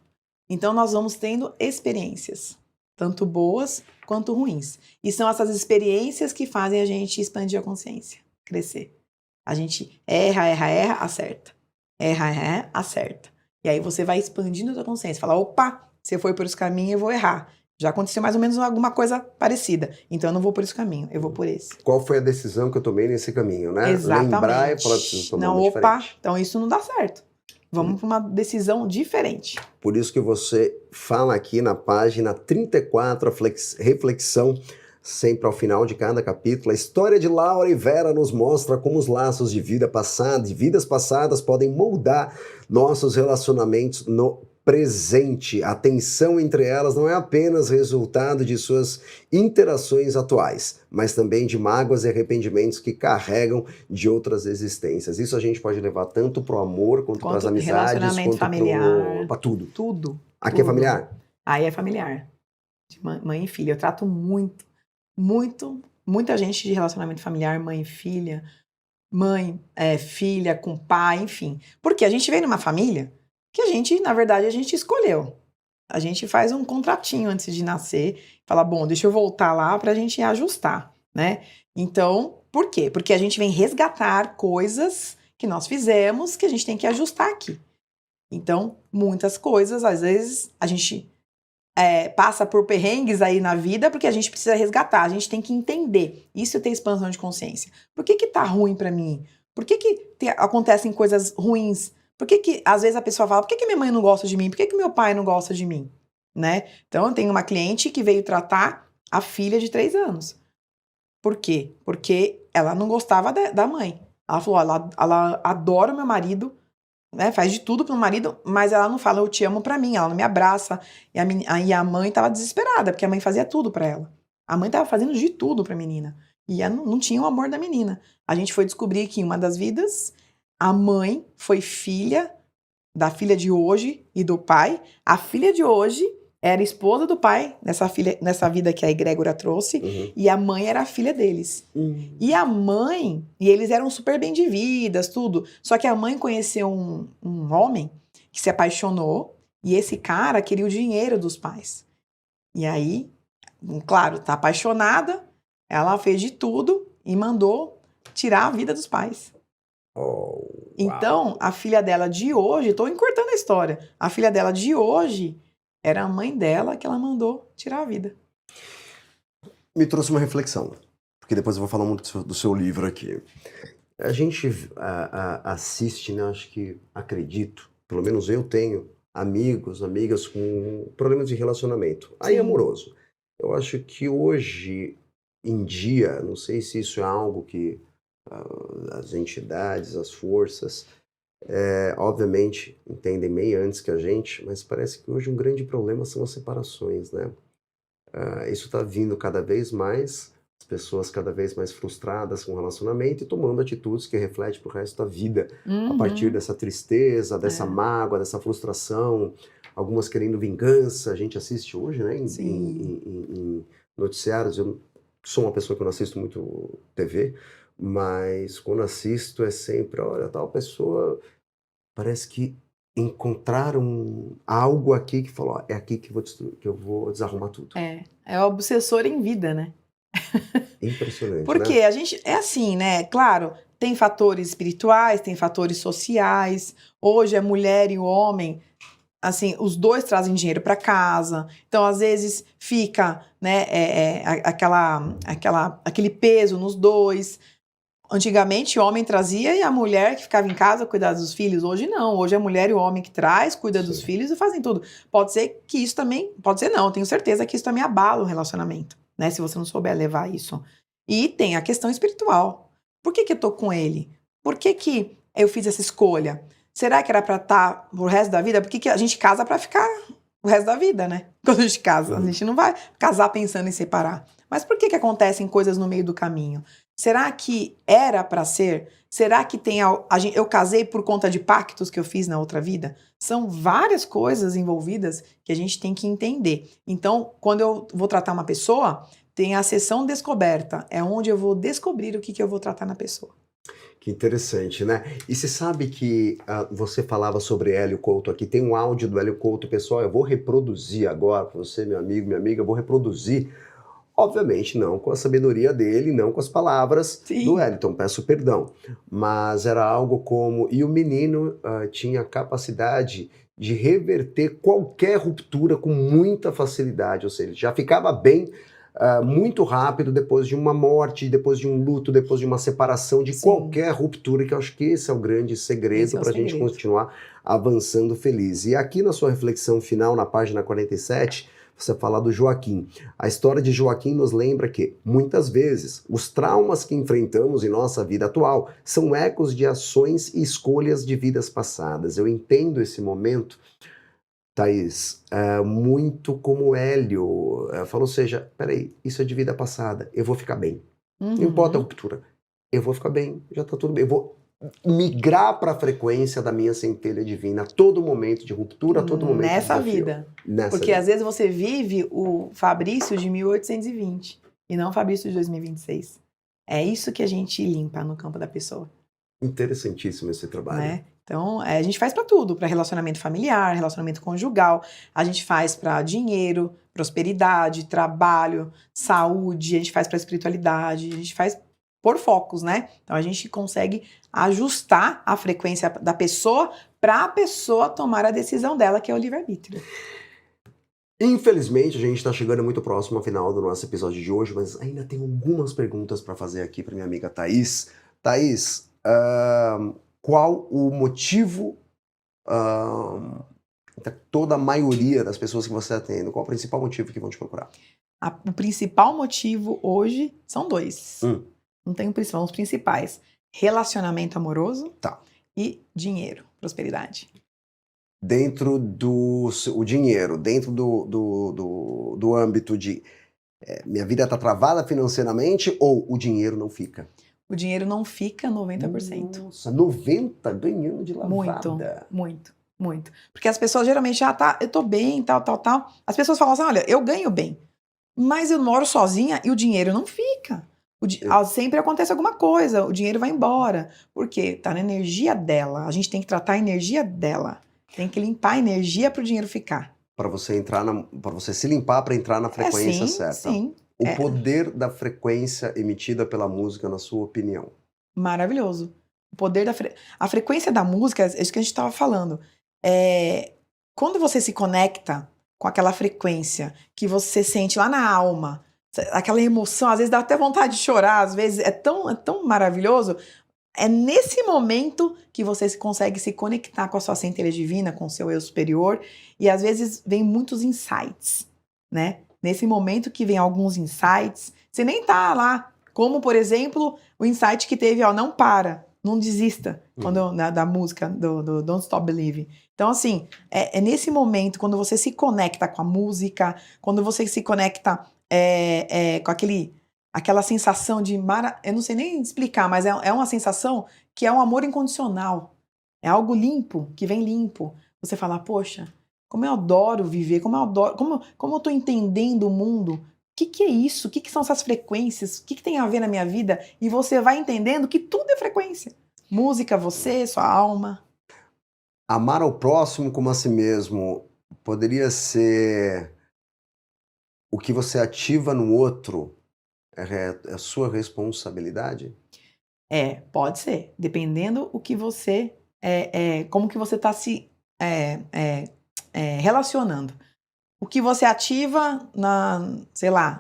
Então, nós vamos tendo experiências, tanto boas quanto ruins. E são essas experiências que fazem a gente expandir a consciência, crescer. A gente erra, acerta. Erra, acerta. E aí você vai expandindo a sua consciência. Fala, opa, você foi por esse caminho, eu vou errar. Já aconteceu mais ou menos alguma coisa parecida. Então eu não vou por esse caminho, eu vou por esse. Qual foi a decisão que eu tomei nesse caminho, né? Exatamente. Lembrar e falar, preciso tomar uma diferente. Então isso não dá certo. Vamos para uma decisão diferente. Por isso que você fala aqui na página 34, a reflexão, sempre ao final de cada capítulo. A história de Laura e Vera nos mostra como os laços de vidas passadas podem moldar nossos relacionamentos no presente. A tensão entre elas não é apenas resultado de suas interações atuais, mas também de mágoas e arrependimentos que carregam de outras existências. Isso a gente pode levar tanto pro amor, quanto para as amizades, relacionamento familiar, para tudo. Tudo. Aqui é familiar? Aí é familiar. De mãe e filha. Eu trato muita gente de relacionamento familiar, mãe e filha, filha com pai, enfim. Porque a gente vem numa família que a gente, na verdade, a gente escolheu. A gente faz um contratinho antes de nascer, fala, bom, deixa eu voltar lá pra gente ajustar, né? Então, por quê? Porque a gente vem resgatar coisas que nós fizemos que a gente tem que ajustar aqui. Então, muitas coisas, às vezes, a gente passa por perrengues aí na vida porque a gente precisa resgatar, a gente tem que entender. Isso tem expansão de consciência. Por que tá ruim pra mim? Por que acontecem coisas ruins? Por que às vezes a pessoa fala, por que minha mãe não gosta de mim? Por que meu pai não gosta de mim? Né? Então, eu tenho uma cliente que veio tratar a filha de 3 anos. Por quê? Porque ela não gostava da mãe. Ela falou, ela adora o meu marido, né, faz de tudo pro marido, mas ela não fala eu te amo pra mim, ela não me abraça. E a mãe tava desesperada, porque a mãe fazia tudo pra ela. A mãe tava fazendo de tudo pra menina. E ela não tinha o amor da menina. A gente foi descobrir que em uma das vidas, a mãe foi filha da filha de hoje e do pai. A filha de hoje era esposa do pai, nessa vida que a egrégora trouxe, e a mãe era a filha deles. E a mãe, e eles eram super bem de vidas, tudo. Só que a mãe conheceu um homem que se apaixonou, e esse cara queria o dinheiro dos pais. E aí, claro, tá apaixonada, ela fez de tudo e mandou tirar a vida dos pais. Então, a filha dela de hoje, tô encurtando a história, a filha dela de hoje era a mãe dela que ela mandou tirar a vida. Me trouxe uma reflexão, porque depois eu vou falar muito do seu livro aqui. A gente assiste, né, acho que, acredito, pelo menos eu tenho amigos, amigas com problemas de relacionamento, aí amoroso. Eu acho que hoje em dia, não sei se isso é algo que as entidades, as forças, obviamente entendem meio antes que a gente, mas parece que hoje um grande problema são as separações, né? Isso está vindo cada vez mais, as pessoas cada vez mais frustradas com o relacionamento e tomando atitudes que refletem para o resto da vida, a partir dessa tristeza, dessa mágoa, dessa frustração, algumas querendo vingança. A gente assiste hoje, né, em noticiários. Eu sou uma pessoa que não assisto muito TV, mas quando assisto é sempre, olha, tal pessoa parece que encontraram algo aqui que falou, ó, é aqui que eu vou desarrumar tudo. É o obsessor em vida, né? Impressionante, Porque né? a gente, é assim, né? Claro, tem fatores espirituais, tem fatores sociais. Hoje é mulher e o homem, assim, os dois trazem dinheiro para casa. Então, às vezes, fica, né, aquele peso nos dois. Antigamente, o homem trazia e a mulher que ficava em casa cuidava dos filhos. Hoje não. Hoje é a mulher e o homem que traz, cuida dos filhos e fazem tudo. Pode ser que isso também... Pode ser não, tenho certeza que isso também abala o relacionamento, né? Se você não souber levar isso. E tem a questão espiritual. Por que eu tô com ele? Por que eu fiz essa escolha? Será que era pra estar pro resto da vida? Porque a gente casa pra ficar o resto da vida, né? Quando a gente casa. A gente não vai casar pensando em separar. Mas por que acontecem coisas no meio do caminho? Será que era para ser? Será que eu casei por conta de pactos que eu fiz na outra vida? São várias coisas envolvidas que a gente tem que entender. Então, quando eu vou tratar uma pessoa, tem a sessão descoberta. É onde eu vou descobrir o que eu vou tratar na pessoa. Que interessante, né? E você sabe que você falava sobre Hélio Couto aqui, tem um áudio do Hélio Couto, pessoal, eu vou reproduzir agora para você, meu amigo, minha amiga, eu vou reproduzir. Obviamente não com a sabedoria dele, não com as palavras do Wellington, peço perdão. Mas era algo como... E o menino tinha a capacidade de reverter qualquer ruptura com muita facilidade, ou seja, já ficava bem muito rápido depois de uma morte, depois de um luto, depois de uma separação, de qualquer ruptura, que eu acho que esse é o grande segredo para a gente continuar avançando feliz. E aqui na sua reflexão final, na página 47... você fala do Joaquim. A história de Joaquim nos lembra que, muitas vezes, os traumas que enfrentamos em nossa vida atual são ecos de ações e escolhas de vidas passadas. Eu entendo esse momento, Thaís, muito como Hélio falou, ou seja, peraí, isso é de vida passada, eu vou ficar bem. Não importa a ruptura, eu vou ficar bem, já tá tudo bem, eu vou migrar para a frequência da minha centelha divina a todo momento de ruptura, a todo momento de desafio. Vida. Porque às vezes você vive o Fabrício de 1820 e não o Fabrício de 2026. É isso que a gente limpa no campo da pessoa. Interessantíssimo esse trabalho. Né? Então, a gente faz para tudo, para relacionamento familiar, relacionamento conjugal, a gente faz para dinheiro, prosperidade, trabalho, saúde, a gente faz para espiritualidade, a gente faz por focos, né? Então a gente consegue ajustar a frequência da pessoa para a pessoa tomar a decisão dela, que é o livre-arbítrio. Infelizmente, a gente está chegando muito próximo ao final do nosso episódio de hoje, mas ainda tenho algumas perguntas para fazer aqui para minha amiga Thaís. Thaís, qual o motivo toda a maioria das pessoas que você atende, qual o principal motivo que vão te procurar? O principal motivo hoje são dois. Não tem o principal, os principais. Relacionamento amoroso e dinheiro. prosperidade. Dentro o dinheiro, dentro do âmbito de minha vida está travada financeiramente ou o dinheiro não fica? O dinheiro não fica 90%. Nossa, 90 ganhando de Muito, lavada. muito, muito. Porque as pessoas geralmente, eu tô bem, tal. As pessoas falam assim, olha, eu ganho bem, mas eu moro sozinha e o dinheiro não fica. Sempre acontece alguma coisa, o dinheiro vai embora. Por quê? Tá na energia dela. A gente tem que tratar a energia dela. Tem que limpar a energia para o dinheiro ficar. Para você para você se limpar para entrar na frequência certa. Sim. O poder da frequência emitida pela música, na sua opinião? Maravilhoso. O poder a frequência da música, é isso que a gente estava falando. Quando você se conecta com aquela frequência que você sente lá na alma, aquela emoção, às vezes dá até vontade de chorar, às vezes é tão maravilhoso. É nesse momento que você consegue se conectar com a sua centelha divina, com o seu eu superior, e às vezes vem muitos insights, né? Nesse momento que vem alguns insights, você nem tá lá, como por exemplo, o insight que teve, não para, não desista, da música do Don't Stop Believing. Então assim, é nesse momento, quando você se conecta com a música, quando você se conecta com aquela sensação de eu não sei nem explicar, mas é uma sensação que é um amor incondicional. É algo limpo, que vem limpo. Você fala, poxa, como eu adoro viver, como eu tô entendendo o mundo. O que é isso? O que são essas frequências? O que tem a ver na minha vida? E você vai entendendo que tudo é frequência. Música, você, sua alma. Amar ao próximo como a si mesmo poderia ser o que você ativa no outro. É a sua responsabilidade? Pode ser. Dependendo o que você... como que você está se relacionando. O que você ativa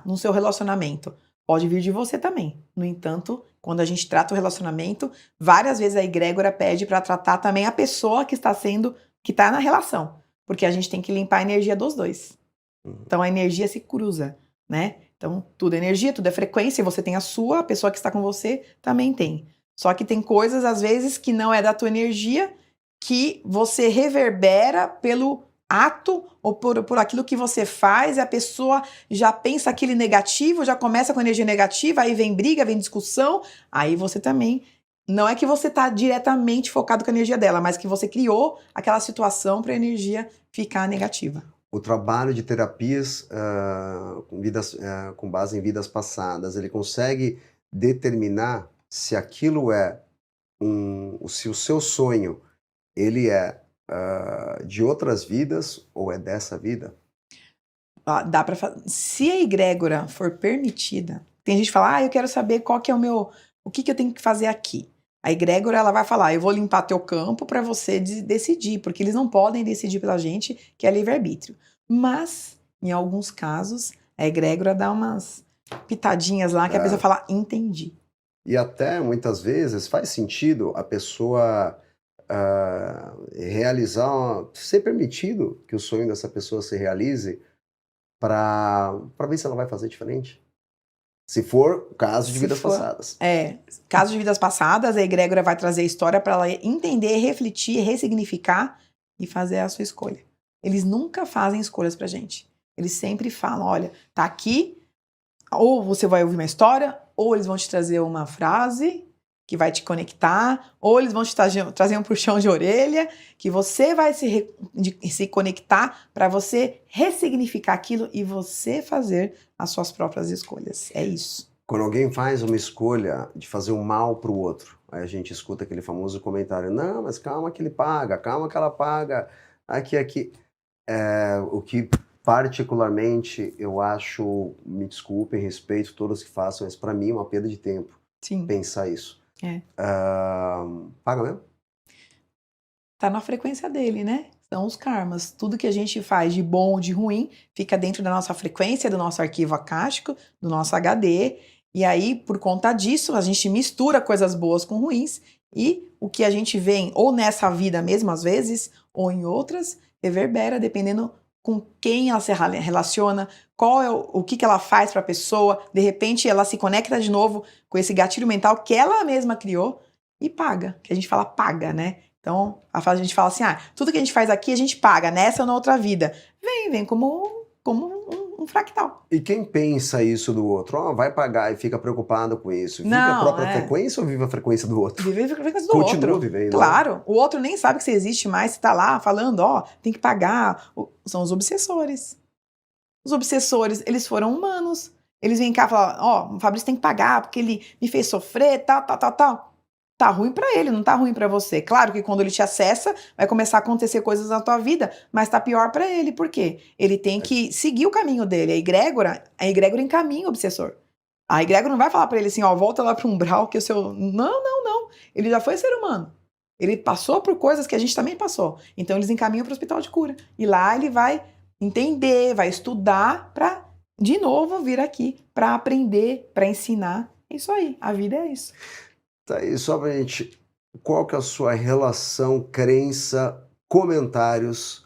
no seu relacionamento pode vir de você também. No entanto, quando a gente trata o relacionamento, várias vezes a egrégora pede para tratar também a pessoa que está na relação. Porque a gente tem que limpar a energia dos dois. Então a energia se cruza, né? Então tudo é energia, tudo é frequência, você tem a sua, a pessoa que está com você também tem. Só que tem coisas, às vezes, que não é da tua energia, que você reverbera pelo ato ou por aquilo que você faz, e a pessoa já pensa aquele negativo, já começa com energia negativa, aí vem briga, vem discussão, aí você também... Não é que você está diretamente focado com a energia dela, mas que você criou aquela situação para a energia ficar negativa. O trabalho de terapias com base em vidas passadas, ele consegue determinar se aquilo se o seu sonho, ele é de outras vidas ou é dessa vida? Dá para fazer. Se a egrégora for permitida, tem gente que fala, eu quero saber qual que é o que eu tenho que fazer aqui. A egrégora, ela vai falar, eu vou limpar teu campo para você decidir, porque eles não podem decidir pela gente, que é livre-arbítrio. Mas, em alguns casos, a egrégora dá umas pitadinhas lá que a pessoa fala, entendi. E até, muitas vezes, faz sentido a pessoa ser permitido que o sonho dessa pessoa se realize para ver se ela vai fazer diferente. Se for caso de vidas passadas. Caso de vidas passadas, a egrégora vai trazer a história para ela entender, refletir, ressignificar e fazer a sua escolha. Eles nunca fazem escolhas pra gente. Eles sempre falam, olha, tá aqui, ou você vai ouvir uma história, ou eles vão te trazer uma frase que vai te conectar, ou eles vão te trazer um puxão de orelha, que você vai se conectar para você ressignificar aquilo e você fazer as suas próprias escolhas. É isso. Quando alguém faz uma escolha de fazer o mal para o outro, aí a gente escuta aquele famoso comentário, não, mas calma que ele paga, calma que ela paga, aqui. O que particularmente eu acho, me desculpem, respeito todos que façam, mas para mim é uma perda de tempo. Sim. Pensar isso. Paga mesmo? Tá na frequência dele, né? São os karmas. Tudo que a gente faz de bom ou de ruim fica dentro da nossa frequência, do nosso arquivo akáshico, do nosso HD. E aí, por conta disso, a gente mistura coisas boas com ruins. E o que a gente vê, ou nessa vida mesmo, às vezes, ou em outras, reverbera, dependendo com quem ela se relaciona, qual é o que ela faz para a pessoa. De repente, ela se conecta de novo com esse gatilho mental que ela mesma criou e paga. Que a gente fala paga, né? Então, a gente fala assim, tudo que a gente faz aqui a gente paga, nessa ou na outra vida. Vem como um fractal. E quem pensa isso do outro? Vai pagar e fica preocupado com isso. Vive Não, a própria frequência ou vive a frequência do outro? Vive a frequência do Continua outro. vivendo. Claro. O outro nem sabe que você existe mais, você tá lá falando, tem que pagar. São os obsessores. Os obsessores, eles foram humanos. Eles vêm cá e falam, o Fabrício tem que pagar porque ele me fez sofrer, tal. Tá ruim pra ele, não tá ruim pra você. Claro que quando ele te acessa, vai começar a acontecer coisas na tua vida, mas tá pior pra ele. Por quê? Ele tem que seguir o caminho dele. A egrégora encaminha o obsessor. A egrégora não vai falar pra ele assim, volta lá pro umbral que o seu... Não. Ele já foi ser humano. Ele passou por coisas que a gente também passou. Então eles encaminham pro hospital de cura. E lá ele vai entender, vai estudar pra, de novo, vir aqui pra aprender, pra ensinar. É isso aí. A vida é isso. Tá aí, só pra gente, qual que é a sua relação, crença, comentários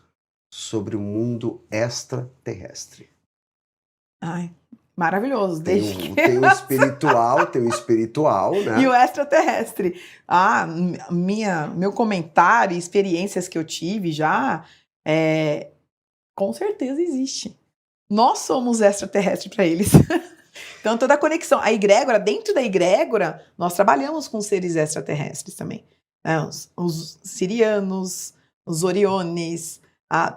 sobre o mundo extraterrestre? Ai, maravilhoso. Tem o espiritual, né? E o extraterrestre. Meu comentário e experiências que eu tive já, com certeza existe. Nós somos extraterrestres para eles. Então, toda a conexão. A egrégora, dentro da egrégora, nós trabalhamos com seres extraterrestres também. Os sirianos, os oriones,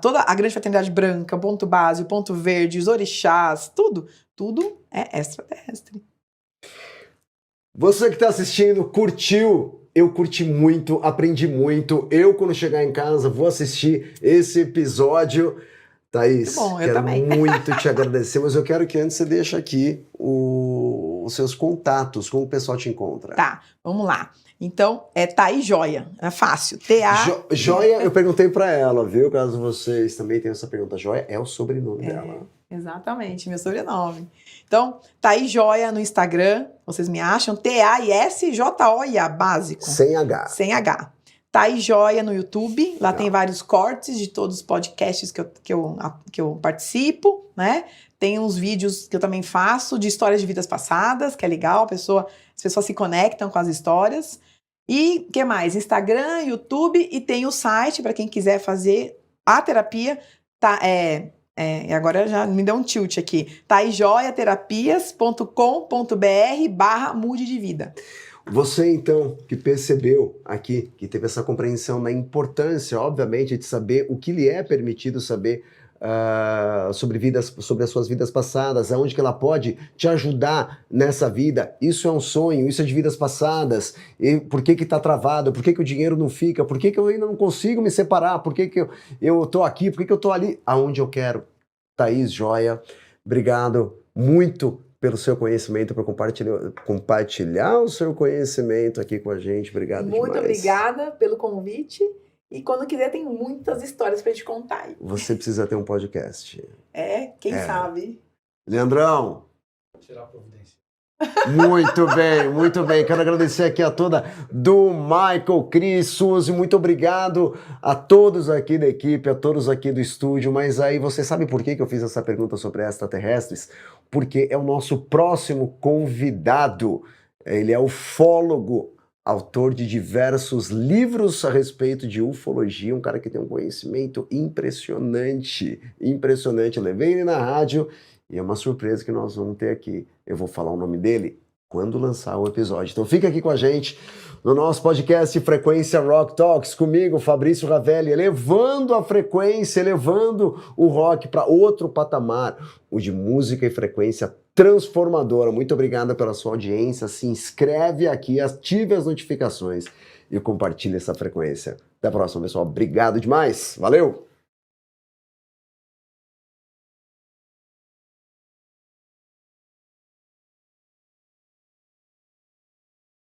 toda a grande fraternidade branca, o ponto base, o ponto verde, os orixás, tudo é extraterrestre. Você que está assistindo, curtiu? Eu curti muito, aprendi muito. Eu, quando chegar em casa, vou assistir esse episódio. Thaís, eu também. Muito te agradecer, mas eu quero que antes você deixe aqui os seus contatos, como o pessoal te encontra. Tá, vamos lá. Então, é Thaís Joia, é fácil, T-A... Joia, eu perguntei para ela, viu? Caso vocês também tenham essa pergunta, Joia é o sobrenome dela. Exatamente, meu sobrenome. Então, Thaís Joia no Instagram, vocês me acham, T-A-I-S-J-O-I-A, básico. Sem H. Sem H. Thaís Joia no YouTube, lá tem vários cortes de todos os podcasts que eu participo, né? Tem uns vídeos que eu também faço de histórias de vidas passadas, que é legal, as pessoas se conectam com as histórias. E o que mais? Instagram, YouTube e tem o site para quem quiser fazer a terapia. Agora já me deu um tilt aqui. thaisjoiaterapias.com.br/mude de vida. Você, então, que percebeu aqui, que teve essa compreensão da importância, obviamente, de saber o que lhe é permitido saber sobre as suas vidas passadas, aonde que ela pode te ajudar nessa vida. Isso é um sonho, isso é de vidas passadas. E por que que tá travado? Por que que o dinheiro não fica? Por que que eu ainda não consigo me separar? Por que que eu tô aqui? Por que que eu tô ali? Aonde eu quero. Thaís Joia, obrigado muito pelo seu conhecimento, por compartilhar o seu conhecimento aqui com a gente. Obrigado demais. Muito obrigada pelo convite. E quando quiser, tem muitas histórias para te contar. Você precisa ter um podcast. Quem sabe. Leandrão. Vou tirar a providência. Muito bem. Quero agradecer aqui a toda do Michael, Cris, Suzy, muito obrigado a todos aqui da equipe, a todos aqui do estúdio. Mas aí você sabe por que eu fiz essa pergunta sobre extraterrestres? Porque é o nosso próximo convidado. Ele é ufólogo, autor de diversos livros a respeito de ufologia, um cara que tem um conhecimento impressionante. Levei ele na rádio e é uma surpresa que nós vamos ter aqui. Eu vou falar o nome dele quando lançar o episódio. Então fica aqui com a gente no nosso podcast Frequência Rock Talks, comigo, Fabrício Ravelli, elevando a frequência, elevando o rock para outro patamar, o de música e frequência transformadora. Muito obrigado pela sua audiência. Se inscreve aqui, ative as notificações e compartilhe essa frequência. Até a próxima, pessoal. Obrigado demais. Valeu!